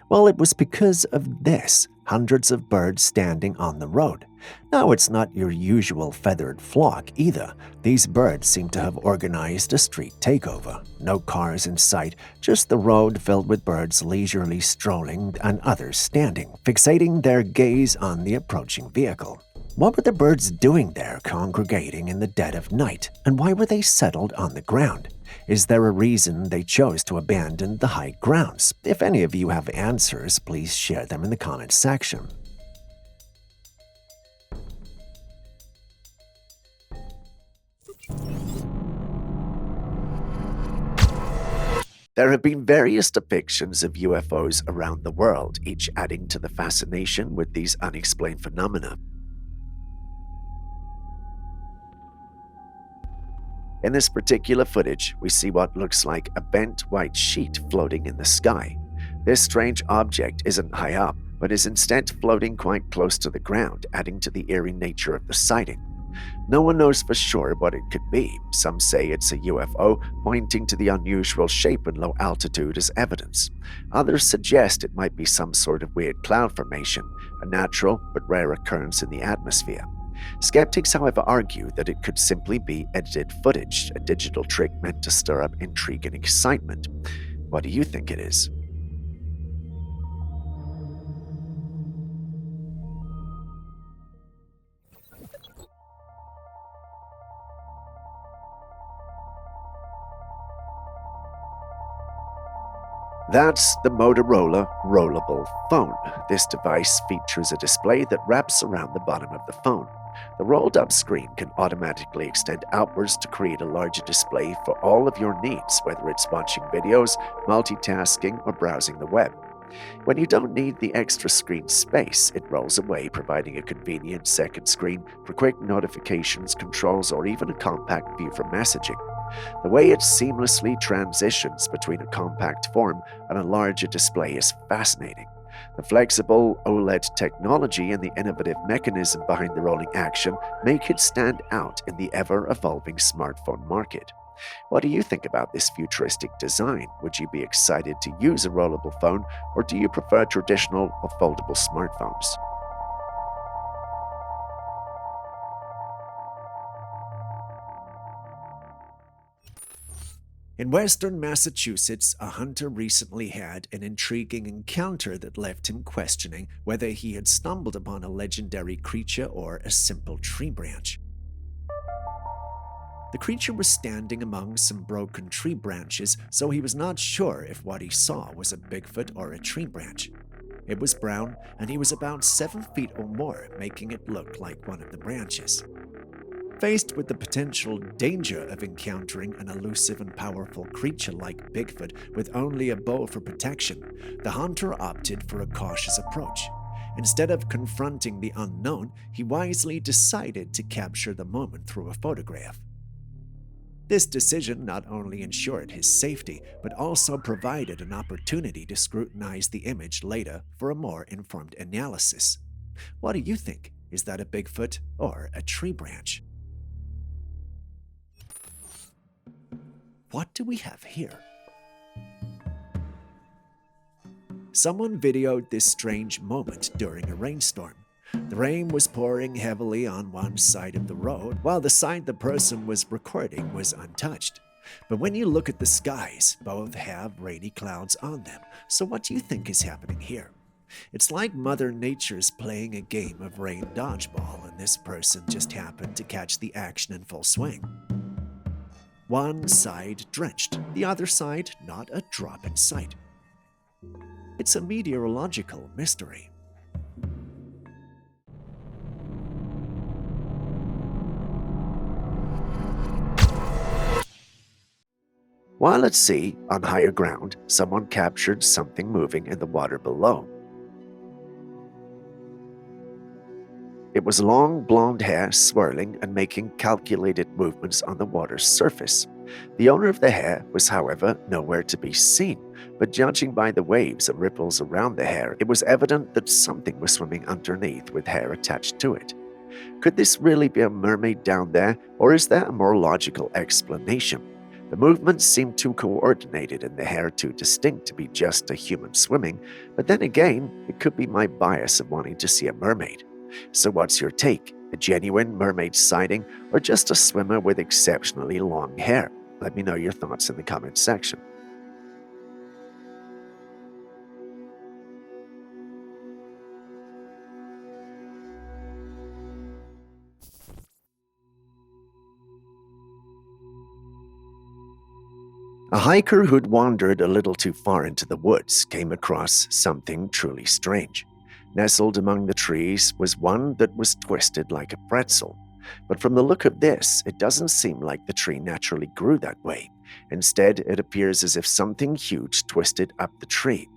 Well, it was because of this, hundreds of birds standing on the road. Now, it's not your usual feathered flock either. These birds seem to have organized a street takeover. No cars in sight, just the road filled with birds leisurely strolling and others standing, fixating their gaze on the approaching vehicle. What were the birds doing there, congregating in the dead of night? And why were they settled on the ground? Is there a reason they chose to abandon the high grounds? If any of you have answers, please share them in the comments section. There have been various depictions of UFOs around the world, each adding to the fascination with these unexplained phenomena. In this particular footage, we see what looks like a bent white sheet floating in the sky. This strange object isn't high up, but is instead floating quite close to the ground, adding to the eerie nature of the sighting. No one knows for sure what it could be. Some say it's a UFO, pointing to the unusual shape and low altitude as evidence. Others suggest it might be some sort of weird cloud formation, a natural but rare occurrence in the atmosphere. Skeptics, however, argue that it could simply be edited footage, a digital trick meant to stir up intrigue and excitement. What do you think it is? That's the Motorola Rollable Phone. This device features a display that wraps around the bottom of the phone. The rolled-up screen can automatically extend outwards to create a larger display for all of your needs, whether it's watching videos, multitasking, or browsing the web. When you don't need the extra screen space, it rolls away, providing a convenient second screen for quick notifications, controls, or even a compact view for messaging. The way it seamlessly transitions between a compact form and a larger display is fascinating. The flexible OLED technology and the innovative mechanism behind the rolling action make it stand out in the ever-evolving smartphone market. What do you think about this futuristic design? Would you be excited to use a rollable phone, or do you prefer traditional or foldable smartphones? In western Massachusetts, a hunter recently had an intriguing encounter that left him questioning whether he had stumbled upon a legendary creature or a simple tree branch. The creature was standing among some broken tree branches, so he was not sure if what he saw was a Bigfoot or a tree branch. It was brown, and he was about 7 feet or more, making it look like one of the branches. Faced with the potential danger of encountering an elusive and powerful creature like Bigfoot with only a bow for protection, the hunter opted for a cautious approach. Instead of confronting the unknown, he wisely decided to capture the moment through a photograph. This decision not only ensured his safety, but also provided an opportunity to scrutinize the image later for a more informed analysis. What do you think? Is that a Bigfoot or a tree branch? What do we have here? Someone videoed this strange moment during a rainstorm. The rain was pouring heavily on one side of the road, while the side the person was recording was untouched. But when you look at the skies, both have rainy clouds on them. So what do you think is happening here? It's like Mother Nature's playing a game of rain dodgeball, and this person just happened to catch the action in full swing. One side drenched, the other side not a drop in sight. It's a meteorological mystery. While at sea, on higher ground, someone captured something moving in the water below. It was long blonde hair swirling and making calculated movements on the water's surface. The owner of the hair was, however, nowhere to be seen, but judging by the waves and ripples around the hair, it was evident that something was swimming underneath with hair attached to it. Could this really be a mermaid down there, or is there a more logical explanation? The movements seem too coordinated and the hair too distinct to be just a human swimming, but then again, it could be my bias of wanting to see a mermaid. So what's your take? A genuine mermaid sighting or just a swimmer with exceptionally long hair? Let me know your thoughts in the comments section. A hiker who'd wandered a little too far into the woods came across something truly strange. Nestled among the trees was one that was twisted like a pretzel. But from the look of this, it doesn't seem like the tree naturally grew that way. Instead, it appears as if something huge twisted up the tree.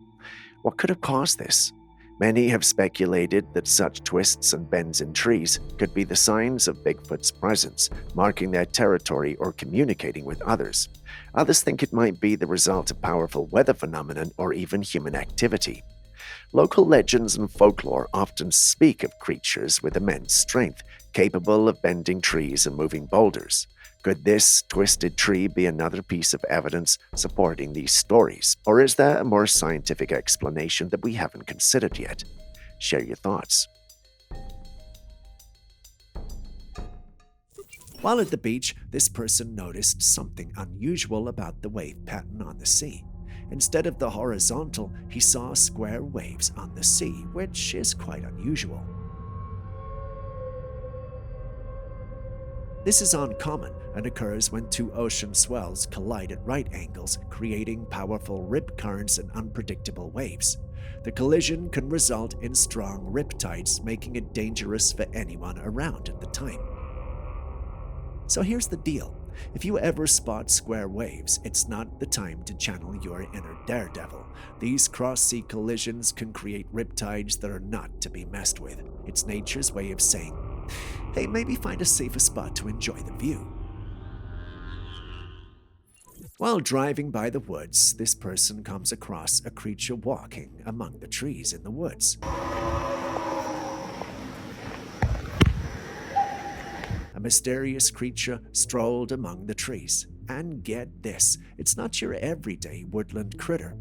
What could have caused this? Many have speculated that such twists and bends in trees could be the signs of Bigfoot's presence, marking their territory or communicating with others. Others think it might be the result of powerful weather phenomenon or even human activity. Local legends and folklore often speak of creatures with immense strength, capable of bending trees and moving boulders. Could this twisted tree be another piece of evidence supporting these stories, or is there a more scientific explanation that we haven't considered yet? Share your thoughts. While at the beach, this person noticed something unusual about the wave pattern on the sea. Instead of the horizontal, he saw square waves on the sea, which is quite unusual. This is uncommon and occurs when two ocean swells collide at right angles, creating powerful rip currents and unpredictable waves. The collision can result in strong riptides, making it dangerous for anyone around at the time. So here's the deal. If you ever spot square waves, it's not the time to channel your inner daredevil. These cross-sea collisions can create riptides that are not to be messed with. It's nature's way of saying, hey, maybe find a safer spot to enjoy the view. While driving by the woods, this person comes across a creature walking among the trees in the woods. a mysterious creature strolled among the trees. And get this, it's not your everyday woodland critter.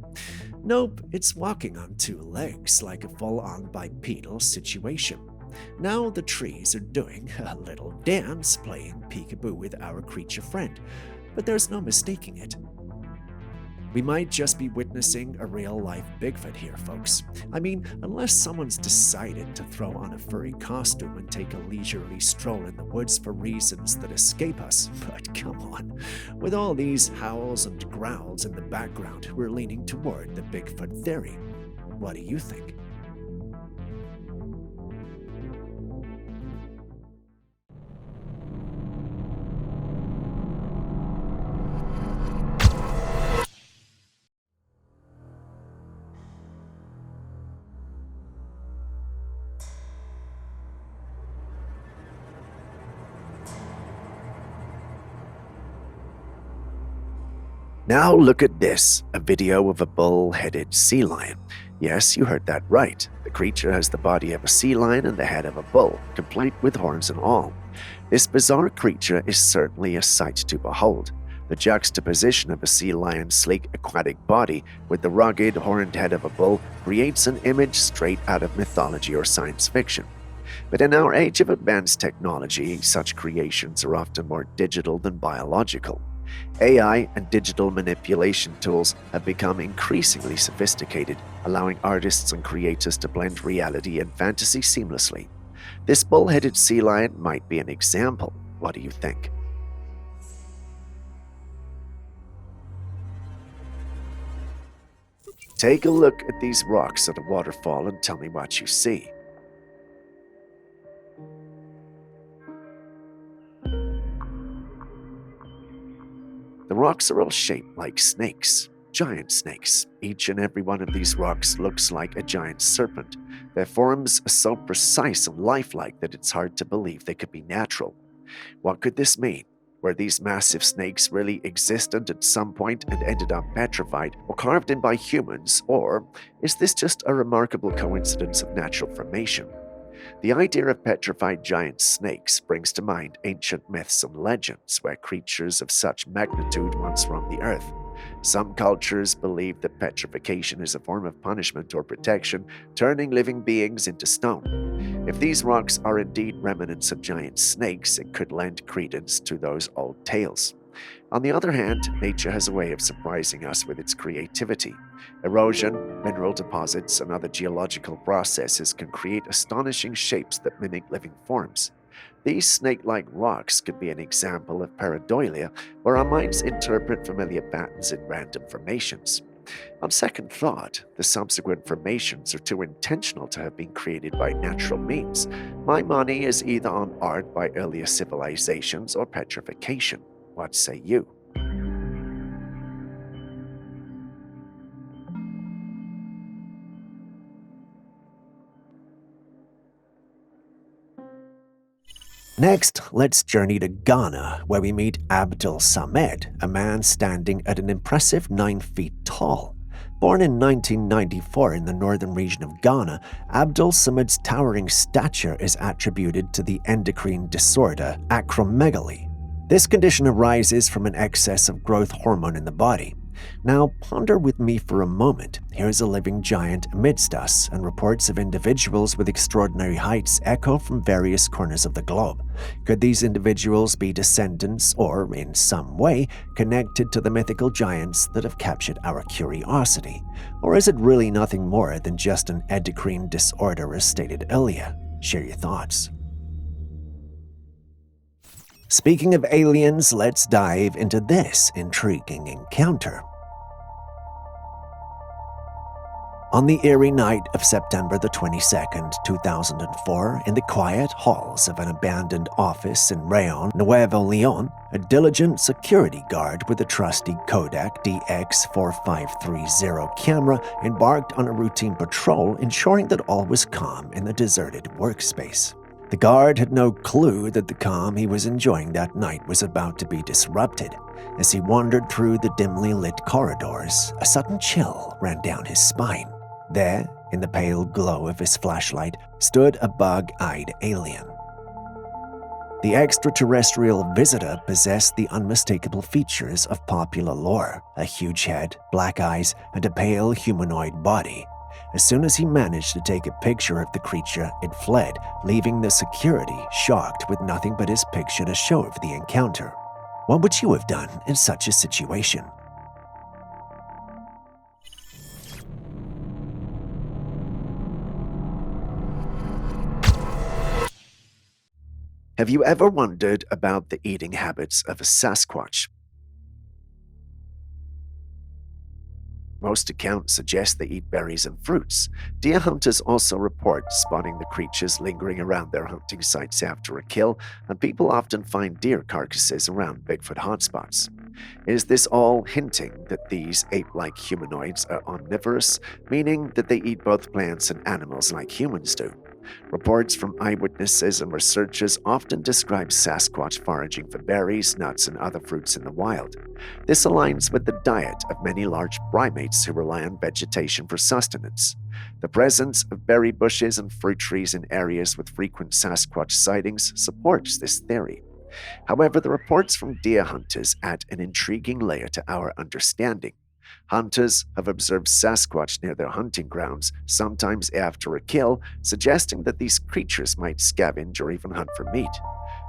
Nope, it's walking on two legs like a full-on bipedal situation. Now the trees are doing a little dance, playing peekaboo with our creature friend, but there's no mistaking it. We might just be witnessing a real-life Bigfoot here, folks. I mean, unless someone's decided to throw on a furry costume and take a leisurely stroll in the woods for reasons that escape us. But come on, with all these howls and growls in the background, we're leaning toward the Bigfoot theory. What do you think? Now look at this, a video of a bull-headed sea lion. Yes, you heard that right. The creature has the body of a sea lion and the head of a bull, complete with horns and all. This bizarre creature is certainly a sight to behold. The juxtaposition of a sea lion's sleek aquatic body with the rugged, horned head of a bull creates an image straight out of mythology or science fiction. But in our age of advanced technology, such creations are often more digital than biological. AI and digital manipulation tools have become increasingly sophisticated, allowing artists and creators to blend reality and fantasy seamlessly. This bull-headed sea lion might be an example. What do you think? Take a look at these rocks at a waterfall and tell me what you see. The rocks are all shaped like snakes, giant snakes. Each and every one of these rocks looks like a giant serpent. Their forms are so precise and lifelike that it's hard to believe they could be natural. What could this mean? Were these massive snakes really existent at some point and ended up petrified or carved in by humans, or is this just a remarkable coincidence of natural formation? The idea of petrified giant snakes brings to mind ancient myths and legends where creatures of such magnitude once roamed the earth. Some cultures believe that petrification is a form of punishment or protection, turning living beings into stone. If these rocks are indeed remnants of giant snakes, it could lend credence to those old tales. On the other hand, nature has a way of surprising us with its creativity. Erosion, mineral deposits, and other geological processes can create astonishing shapes that mimic living forms. These snake-like rocks could be an example of pareidolia, where our minds interpret familiar patterns in random formations. On second thought, the subsequent formations are too intentional to have been created by natural means. My money is either on art by earlier civilizations or petrification. What say you? Next, let's journey to Ghana, where we meet Abdul Samed, a man standing at an impressive 9 feet tall. Born in 1994 in the northern region of Ghana, Abdul Samed's towering stature is attributed to the endocrine disorder acromegaly. This condition arises from an excess of growth hormone in the body. Now, ponder with me for a moment. Here's a living giant amidst us, and reports of individuals with extraordinary heights echo from various corners of the globe. Could these individuals be descendants or, in some way, connected to the mythical giants that have captured our curiosity? Or is it really nothing more than just an endocrine disorder as stated earlier? Share your thoughts. Speaking of aliens, let's dive into this intriguing encounter. On the eerie night of September the 22nd, 2004, in the quiet halls of an abandoned office in Rayon, Nuevo Leon, a diligent security guard with a trusty Kodak DX4530 camera embarked on a routine patrol, ensuring that all was calm in the deserted workspace. The guard had no clue that the calm he was enjoying that night was about to be disrupted. As he wandered through the dimly lit corridors, a sudden chill ran down his spine. There, in the pale glow of his flashlight, stood a bug-eyed alien. The extraterrestrial visitor possessed the unmistakable features of popular lore: a huge head, black eyes, and a pale humanoid body. As soon as he managed to take a picture of the creature, it fled, leaving the security shocked with nothing but his picture to show of the encounter. What would you have done in such a situation? Have you ever wondered about the eating habits of a Sasquatch? Most accounts suggest they eat berries and fruits. Deer hunters also report spotting the creatures lingering around their hunting sites after a kill, and people often find deer carcasses around Bigfoot hotspots. Is this all hinting that these ape-like humanoids are omnivorous, meaning that they eat both plants and animals like humans do? Reports from eyewitnesses and researchers often describe Sasquatch foraging for berries, nuts, and other fruits in the wild. This aligns with the diet of many large primates who rely on vegetation for sustenance. The presence of berry bushes and fruit trees in areas with frequent Sasquatch sightings supports this theory. However, the reports from deer hunters add an intriguing layer to our understanding. Hunters have observed Sasquatch near their hunting grounds, sometimes after a kill, suggesting that these creatures might scavenge or even hunt for meat.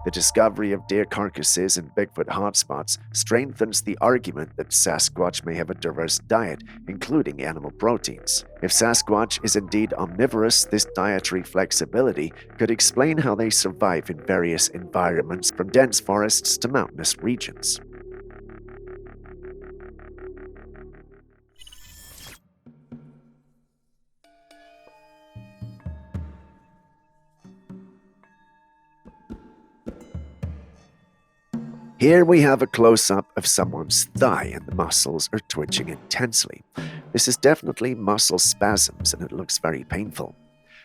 The discovery of deer carcasses in Bigfoot hotspots strengthens the argument that Sasquatch may have a diverse diet, including animal proteins. If Sasquatch is indeed omnivorous, this dietary flexibility could explain how they survive in various environments, from dense forests to mountainous regions. Here we have a close-up of someone's thigh, and the muscles are twitching intensely. This is definitely muscle spasms, and it looks very painful.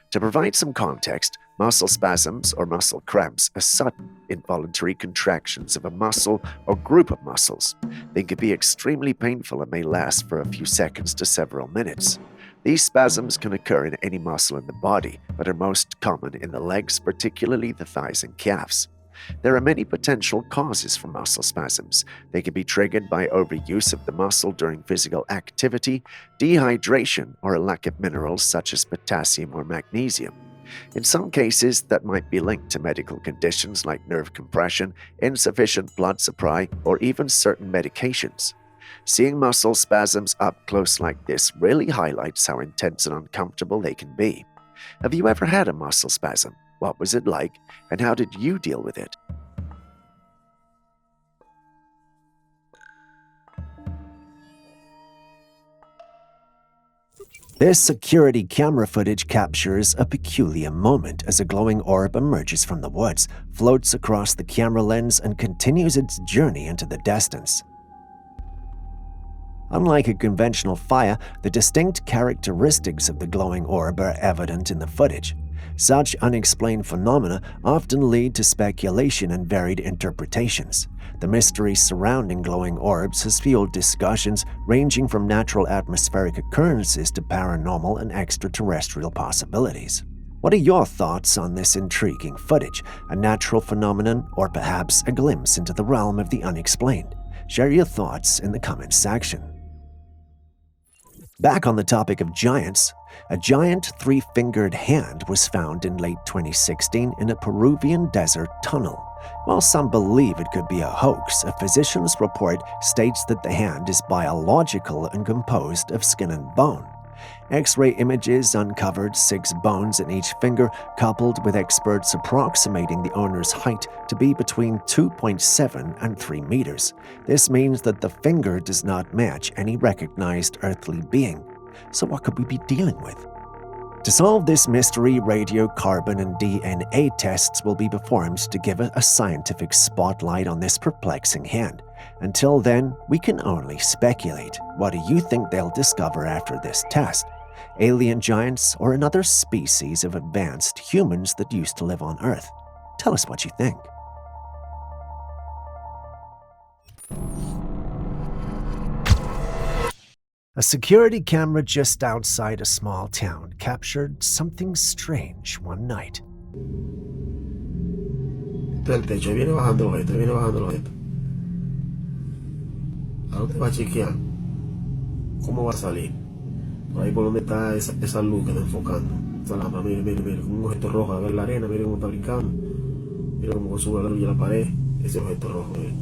To provide some context, muscle spasms or muscle cramps are sudden, involuntary contractions of a muscle or group of muscles. They can be extremely painful and may last for a few seconds to several minutes. These spasms can occur in any muscle in the body, but are most common in the legs, particularly the thighs and calves. There are many potential causes for muscle spasms. They can be triggered by overuse of the muscle during physical activity, dehydration, or a lack of minerals such as potassium or magnesium. In some cases, that might be linked to medical conditions like nerve compression, insufficient blood supply, or even certain medications. Seeing muscle spasms up close like this really highlights how intense and uncomfortable they can be. Have you ever had a muscle spasm? What was it like, and how did you deal with it? This security camera footage captures a peculiar moment as a glowing orb emerges from the woods, floats across the camera lens, and continues its journey into the distance. Unlike a conventional fire, the distinct characteristics of the glowing orb are evident in the footage. Such unexplained phenomena often lead to speculation and varied interpretations. The mystery surrounding glowing orbs has fueled discussions ranging from natural atmospheric occurrences to paranormal and extraterrestrial possibilities. What are your thoughts on this intriguing footage, a natural phenomenon, or perhaps a glimpse into the realm of the unexplained? Share your thoughts in the comments section. Back on the topic of giants, a giant three-fingered hand was found in late 2016 in a Peruvian desert tunnel. While some believe it could be a hoax, a physician's report states that the hand is biological and composed of skin and bone. X-ray images uncovered 6 bones in each finger, coupled with experts approximating the owner's height to be between 2.7 and 3 meters. This means that the finger does not match any recognized earthly being. So what could we be dealing with? To solve this mystery, radiocarbon and DNA tests will be performed to give a scientific spotlight on this perplexing hand. Until then, we can only speculate. What do you think they'll discover after this test? Alien giants or another species of advanced humans that used to live on Earth? Tell us what you think. A security camera just outside a small town captured something strange one night. del techo, y viene bajando los objetos, viene bajando los objetos. Ahora te va a chequear cómo va a salir. Por ahí por donde está esa luz que está enfocando. Esa lámpara, mire, como un objeto rojo, a ver la arena, mire cómo está brincando. Mire cómo sube la luz y la pared. Ese objeto rojo, mire.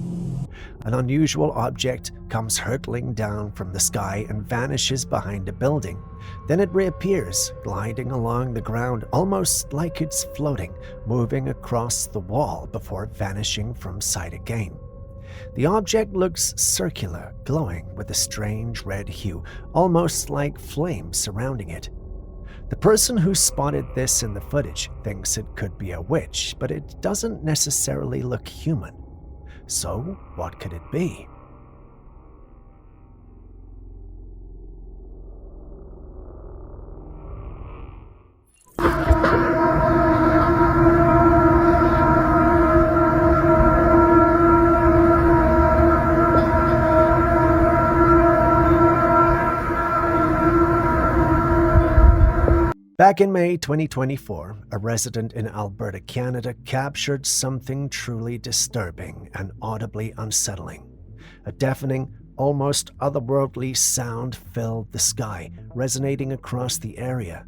An unusual object comes hurtling down from the sky and vanishes behind a building. Then it reappears, gliding along the ground almost like it's floating, moving across the wall before vanishing from sight again. The object looks circular, glowing with a strange red hue, almost like flames surrounding it. The person who spotted this in the footage thinks it could be a witch, but it doesn't necessarily look human. So, what could it be? Back in May 2024, a resident in Alberta, Canada, captured something truly disturbing and audibly unsettling. A deafening, almost otherworldly sound filled the sky, resonating across the area.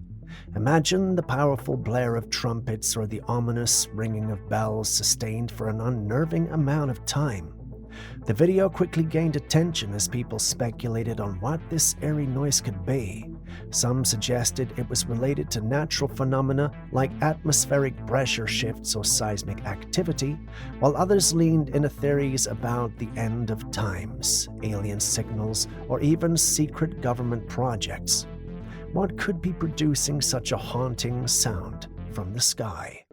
Imagine the powerful blare of trumpets or the ominous ringing of bells sustained for an unnerving amount of time. The video quickly gained attention as people speculated on what this eerie noise could be. Some suggested it was related to natural phenomena like atmospheric pressure shifts or seismic activity, while others leaned into theories about the end of times, alien signals, or even secret government projects. What could be producing such a haunting sound from the sky?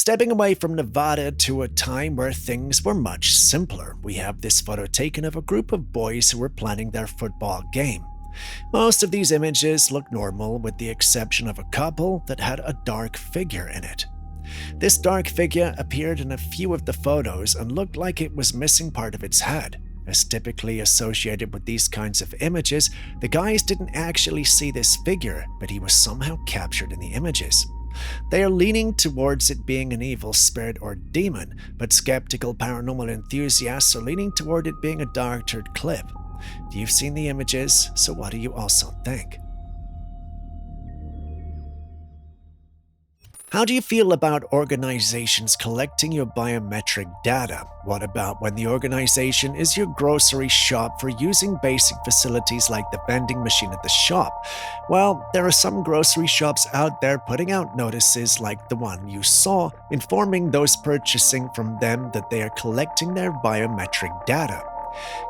Stepping away from Nevada to a time where things were much simpler, we have this photo taken of a group of boys who were planning their football game. Most of these images look normal with the exception of a couple that had a dark figure in it. This dark figure appeared in a few of the photos and looked like it was missing part of its head. As typically associated with these kinds of images, the guys didn't actually see this figure, but he was somehow captured in the images. They are leaning towards it being an evil spirit or demon, but skeptical paranormal enthusiasts are leaning toward it being a doctored clip. You've seen the images, so what do you also think? How do you feel about organizations collecting your biometric data? What about when the organization is your grocery shop for using basic facilities like the vending machine at the shop? Well, there are some grocery shops out there putting out notices like the one you saw, informing those purchasing from them that they are collecting their biometric data.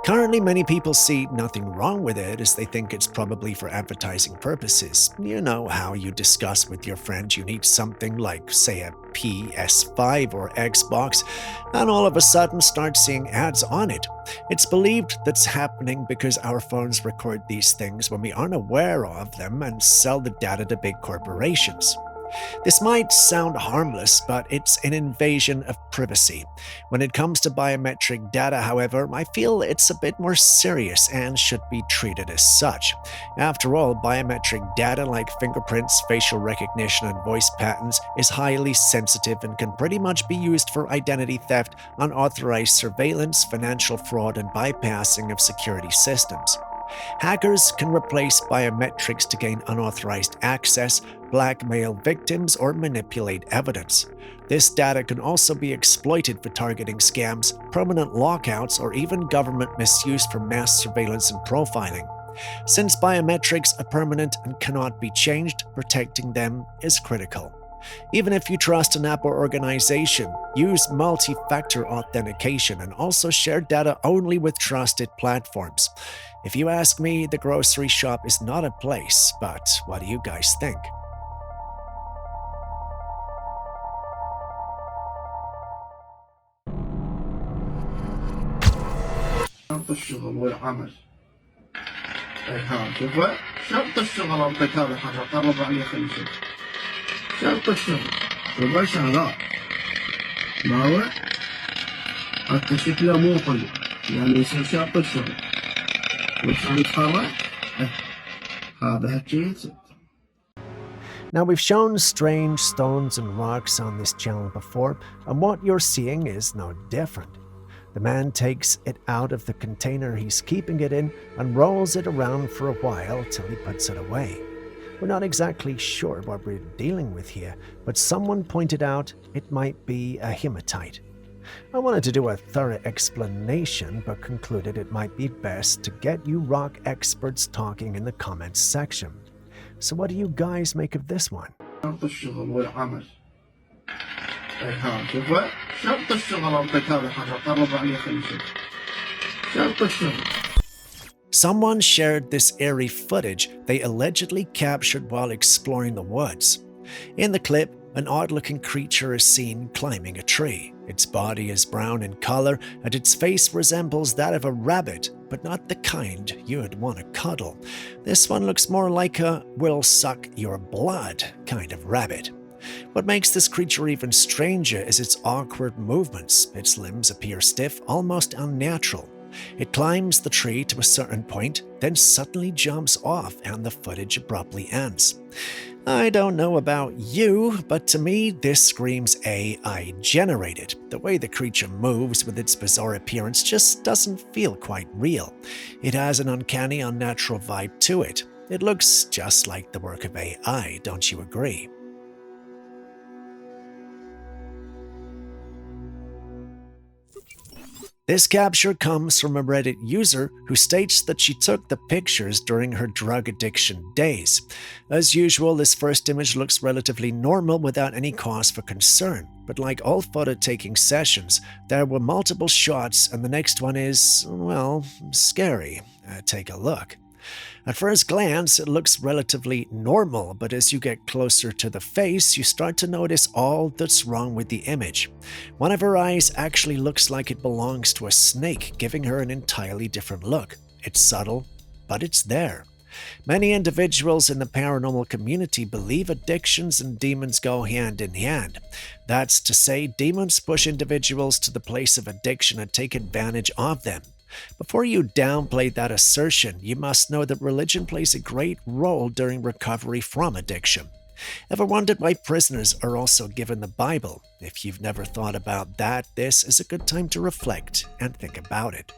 Currently, many people see nothing wrong with it as they think it's probably for advertising purposes. You know how you discuss with your friends you need something like, say, a PS5 or Xbox, and all of a sudden start seeing ads on it. It's believed that's happening because our phones record these things when we aren't aware of them and sell the data to big corporations. This might sound harmless, but it's an invasion of privacy. When it comes to biometric data, however, I feel it's a bit more serious and should be treated as such. After all, biometric data like fingerprints, facial recognition, and voice patterns is highly sensitive and can pretty much be used for identity theft, unauthorized surveillance, financial fraud, and bypassing of security systems. Hackers can replace biometrics to gain unauthorized access, blackmail victims, or manipulate evidence. This data can also be exploited for targeting scams, permanent lockouts, or even government misuse for mass surveillance and profiling. Since biometrics are permanent and cannot be changed, protecting them is critical. Even if you trust an app or organization, use multi-factor authentication and also share data only with trusted platforms. If you ask me, the grocery shop is not a place, but what do you guys think? شرط الشغل والعمل. شوفه شرط الشغل أعطيك هذا حاجة قرب عليه خلي شوف. شرط الشغل شغال ما هو اكتشف له مو حلو يعني يصير شاط الشغل وكان يتخرج هذا هالشيء. Now, we've shown strange stones and rocks on this channel before, and what you're seeing is no different. The man takes it out of the container he's keeping it in and rolls it around for a while till he puts it away. We're not exactly sure what we're dealing with here, but someone pointed out it might be a hematite. I wanted to do a thorough explanation, but concluded it might be best to get you rock experts talking in the comments section. So what do you guys make of this one? شرط الشغل والعمل. شوفه شرط الشغل أعطيك هذا حاجة قرب عليه خلي يشوف. شرط الشغل. Someone shared this eerie footage they allegedly captured while exploring the woods. In the clip, an odd-looking creature is seen climbing a tree. Its body is brown in color, and its face resembles that of a rabbit, but not the kind you'd want to cuddle. This one looks more like a will-suck-your-blood kind of rabbit. What makes this creature even stranger is its awkward movements. Its limbs appear stiff, almost unnatural. It climbs the tree to a certain point, then suddenly jumps off, and the footage abruptly ends. I don't know about you, but to me, this screams AI generated. The way the creature moves with its bizarre appearance just doesn't feel quite real. It has an uncanny, unnatural vibe to it. It looks just like the work of AI, don't you agree? This capture comes from a Reddit user who states that she took the pictures during her drug addiction days. As usual, this first image looks relatively normal without any cause for concern. But like all photo-taking sessions, there were multiple shots and the next one is, well, scary. Take a look. At first glance, it looks relatively normal, but as you get closer to the face, you start to notice all that's wrong with the image. One of her eyes actually looks like it belongs to a snake, giving her an entirely different look. It's subtle, but it's there. Many individuals in the paranormal community believe addictions and demons go hand in hand. That's to say, demons push individuals to the place of addiction and take advantage of them. Before you downplay that assertion, you must know that religion plays a great role during recovery from addiction. Ever wondered why prisoners are also given the Bible? If you've never thought about that, this is a good time to reflect and think about it.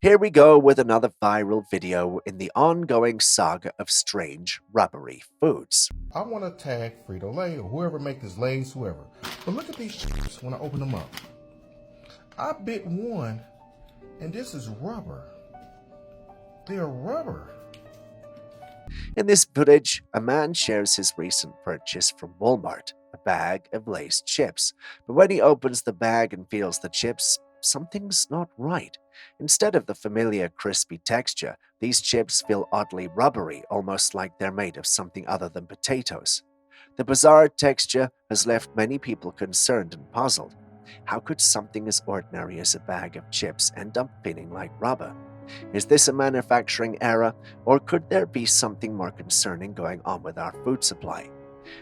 Here we go with another viral video in the ongoing saga of strange, rubbery foods. I want to tag Frito-Lay or whoever make this Lay's, whoever. But look at these chips when I open them up. I bit one, and this is rubber. They're rubber. In this footage, a man shares his recent purchase from Walmart, a bag of Lay's chips. But when he opens the bag and feels the chips, something's not right. Instead of the familiar crispy texture, these chips feel oddly rubbery, almost like they're made of something other than potatoes. The bizarre texture has left many people concerned and puzzled. How could something as ordinary as a bag of chips end up feeling like rubber? Is this a manufacturing error, or could there be something more concerning going on with our food supply?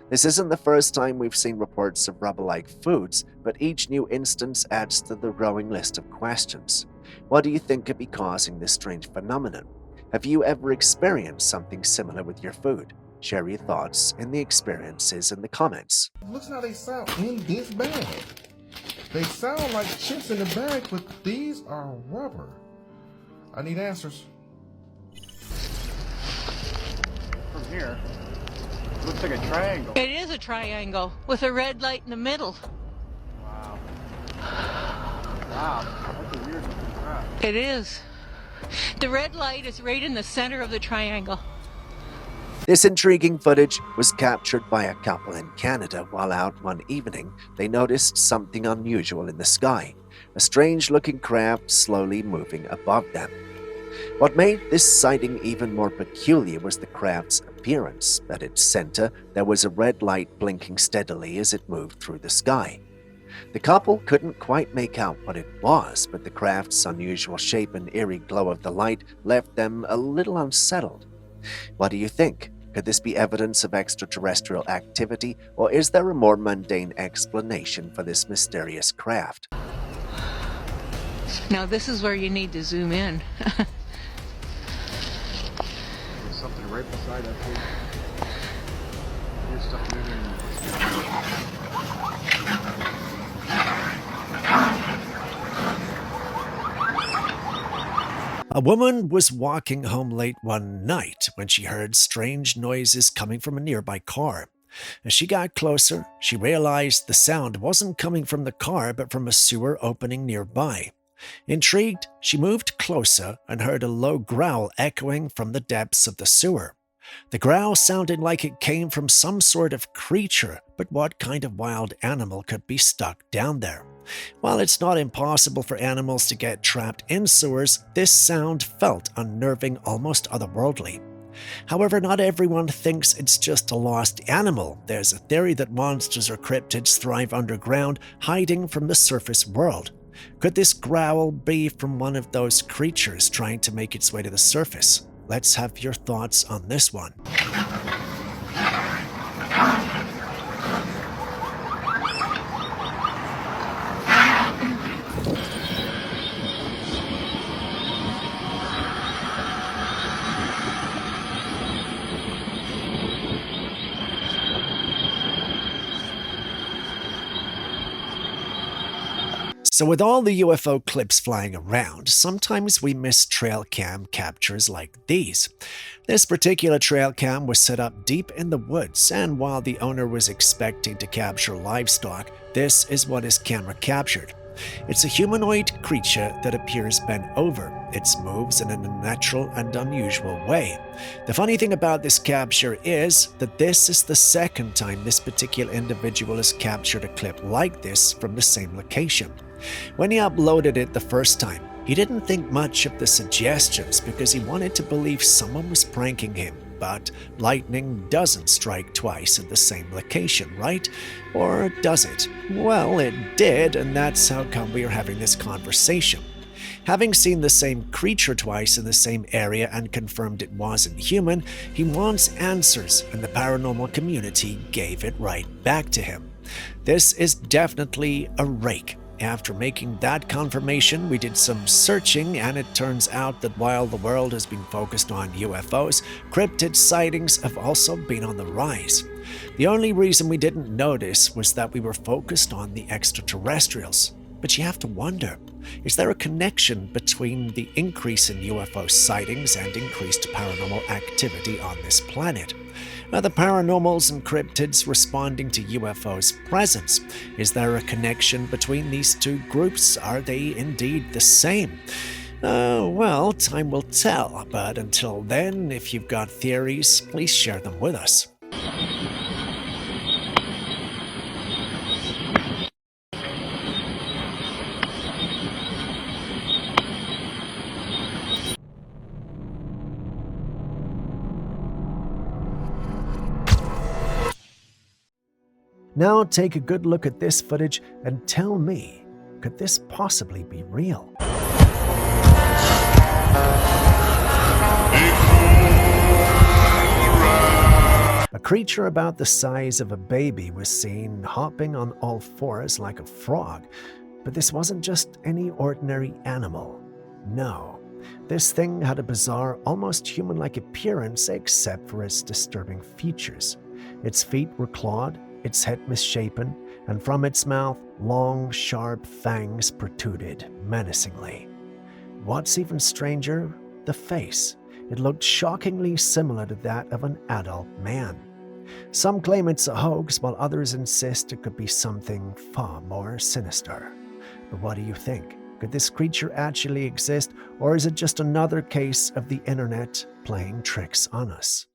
This isn't the first time we've seen reports of rubber-like foods, but each new instance adds to the growing list of questions. What do you think could be causing this strange phenomenon? Have you ever experienced something similar with your food? Share your thoughts and the experiences in the comments. Looks how they sound in this bag. They sound like chips in the bag, but these are rubber. I need answers. From here, it looks like a triangle. It is a triangle with a red light in the middle. Wow. Wow, that's a weird looking crap. It is. The red light is right in the center of the triangle. This intriguing footage was captured by a couple in Canada while out one evening. They noticed something unusual in the sky, a strange-looking craft slowly moving above them. What made this sighting even more peculiar was the craft's appearance. At its center, there was a red light blinking steadily as it moved through the sky. The couple couldn't quite make out what it was, but the craft's unusual shape and eerie glow of the light left them a little unsettled. What do you think? Could this be evidence of extraterrestrial activity, or is there a more mundane explanation for this mysterious craft? Now this is where you need to zoom in. There's something right beside that thing. There's something in there. A woman was walking home late one night when she heard strange noises coming from a nearby car. As she got closer, she realized the sound wasn't coming from the car but from a sewer opening nearby. Intrigued, she moved closer and heard a low growl echoing from the depths of the sewer. The growl sounded like it came from some sort of creature, but what kind of wild animal could be stuck down there? While it's not impossible for animals to get trapped in sewers, this sound felt unnerving, almost otherworldly. However, not everyone thinks it's just a lost animal. There's a theory that monsters or cryptids thrive underground, hiding from the surface world. Could this growl be from one of those creatures trying to make its way to the surface? Let's have your thoughts on this one. So with all the UFO clips flying around, sometimes we miss Trailcam captures like these. This particular Trailcam was set up deep in the woods, and while the owner was expecting to capture livestock, this is what his camera captured. It's a humanoid creature that appears bent over. It moves in an unnatural and unusual way. The funny thing about this capture is that this is the second time this particular individual has captured a clip like this from the same location. When he uploaded it the first time, he didn't think much of the suggestions because he wanted to believe someone was pranking him. But lightning doesn't strike twice in the same location, right? Or does it? Well, it did, and that's how come we are having this conversation. Having seen the same creature twice in the same area and confirmed it wasn't human, he wants answers, and the paranormal community gave it right back to him. This is definitely a rake. After making that confirmation, we did some searching, and it turns out that while the world has been focused on UFOs, cryptid sightings have also been on the rise. The only reason we didn't notice was that we were focused on the extraterrestrials. But you have to wonder, is there a connection between the increase in UFO sightings and increased paranormal activity on this planet? Are the paranormals and cryptids responding to UFOs' presence? Is there a connection between these two groups? Are they indeed the same? Well, time will tell, but until then, if you've got theories, please share them with us. Now take a good look at this footage and tell me, could this possibly be real? A creature about the size of a baby was seen hopping on all fours like a frog, but this wasn't just any ordinary animal. No, this thing had a bizarre, almost human-like appearance except for its disturbing features. Its feet were clawed, its head misshapen, and from its mouth, long, sharp fangs protruded menacingly. What's even stranger, the face. It looked shockingly similar to that of an adult man. Some claim it's a hoax, while others insist it could be something far more sinister. But what do you think? Could this creature actually exist, or is it just another case of the internet playing tricks on us?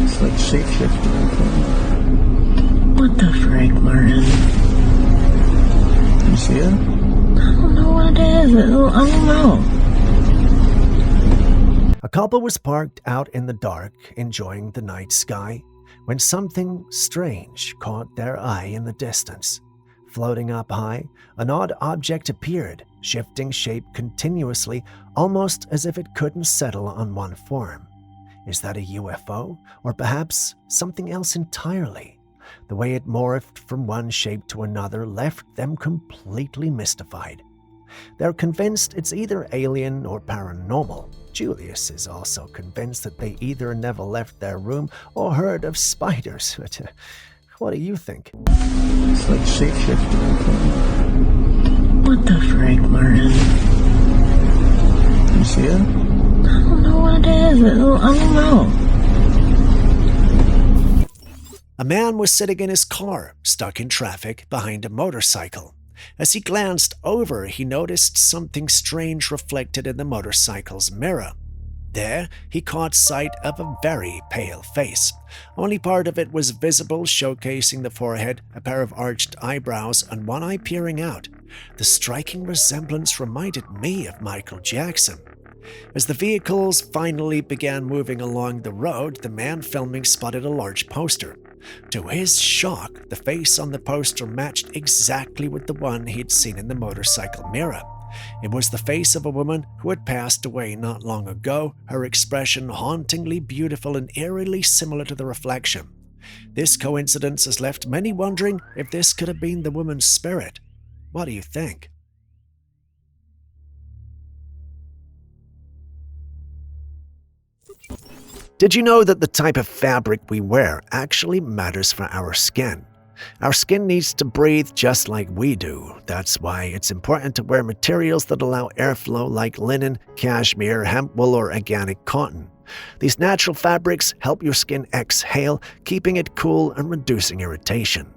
It's like shapeshifting. What the frick, Martin? You see it? I don't know what it is. I don't know. A couple was parked out in the dark, enjoying the night sky, when something strange caught their eye in the distance. Floating up high, an odd object appeared, shifting shape continuously, almost as if it couldn't settle on one form. Is that a UFO, or perhaps something else entirely? The way it morphed from one shape to another left them completely mystified. They're convinced it's either alien or paranormal. Julius is also convinced that they either never left their room or heard of spiders. But what do you think? It's like shapeshifting. What the frick, Martin? You see it? I don't know what it is. I don't know. A man was sitting in his car, stuck in traffic, behind a motorcycle. As he glanced over, he noticed something strange reflected in the motorcycle's mirror. There, he caught sight of a very pale face. Only part of it was visible, showcasing the forehead, a pair of arched eyebrows, and one eye peering out. The striking resemblance reminded me of Michael Jackson. As the vehicles finally began moving along the road, the man filming spotted a large poster. To his shock, the face on the poster matched exactly with the one he'd seen in the motorcycle mirror. It was the face of a woman who had passed away not long ago, her expression hauntingly beautiful and eerily similar to the reflection. This coincidence has left many wondering if this could have been the woman's spirit. What do you think? Did you know that the type of fabric we wear actually matters for our skin? Our skin needs to breathe just like we do. That's why it's important to wear materials that allow airflow like linen, cashmere, hemp wool, or organic cotton. These natural fabrics help your skin exhale, keeping it cool and reducing irritation.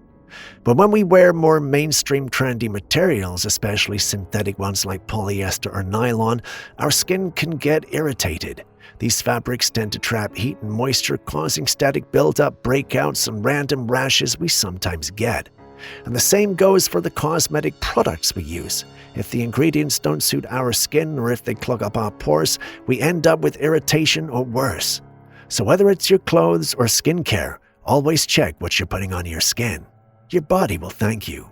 But when we wear more mainstream trendy materials, especially synthetic ones like polyester or nylon, our skin can get irritated. These fabrics tend to trap heat and moisture, causing static buildup, breakouts, and random rashes we sometimes get. And the same goes for the cosmetic products we use. If the ingredients don't suit our skin or if they clog up our pores, we end up with irritation or worse. So whether it's your clothes or skincare, always check what you're putting on your skin. Your body will thank you.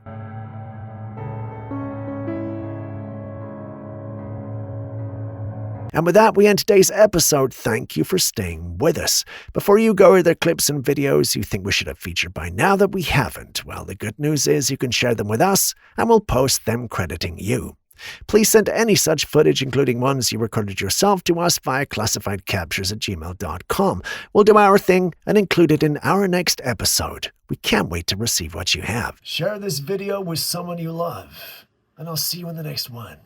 And with that, we end today's episode. Thank you for staying with us. Before you go, are there clips and videos you think we should have featured by now that we haven't? Well, the good news is you can share them with us, and we'll post them crediting you. Please send any such footage, including ones you recorded yourself, to us via classifiedcaptures@gmail.com. We'll do our thing and include it in our next episode. We can't wait to receive what you have. Share this video with someone you love, and I'll see you in the next one.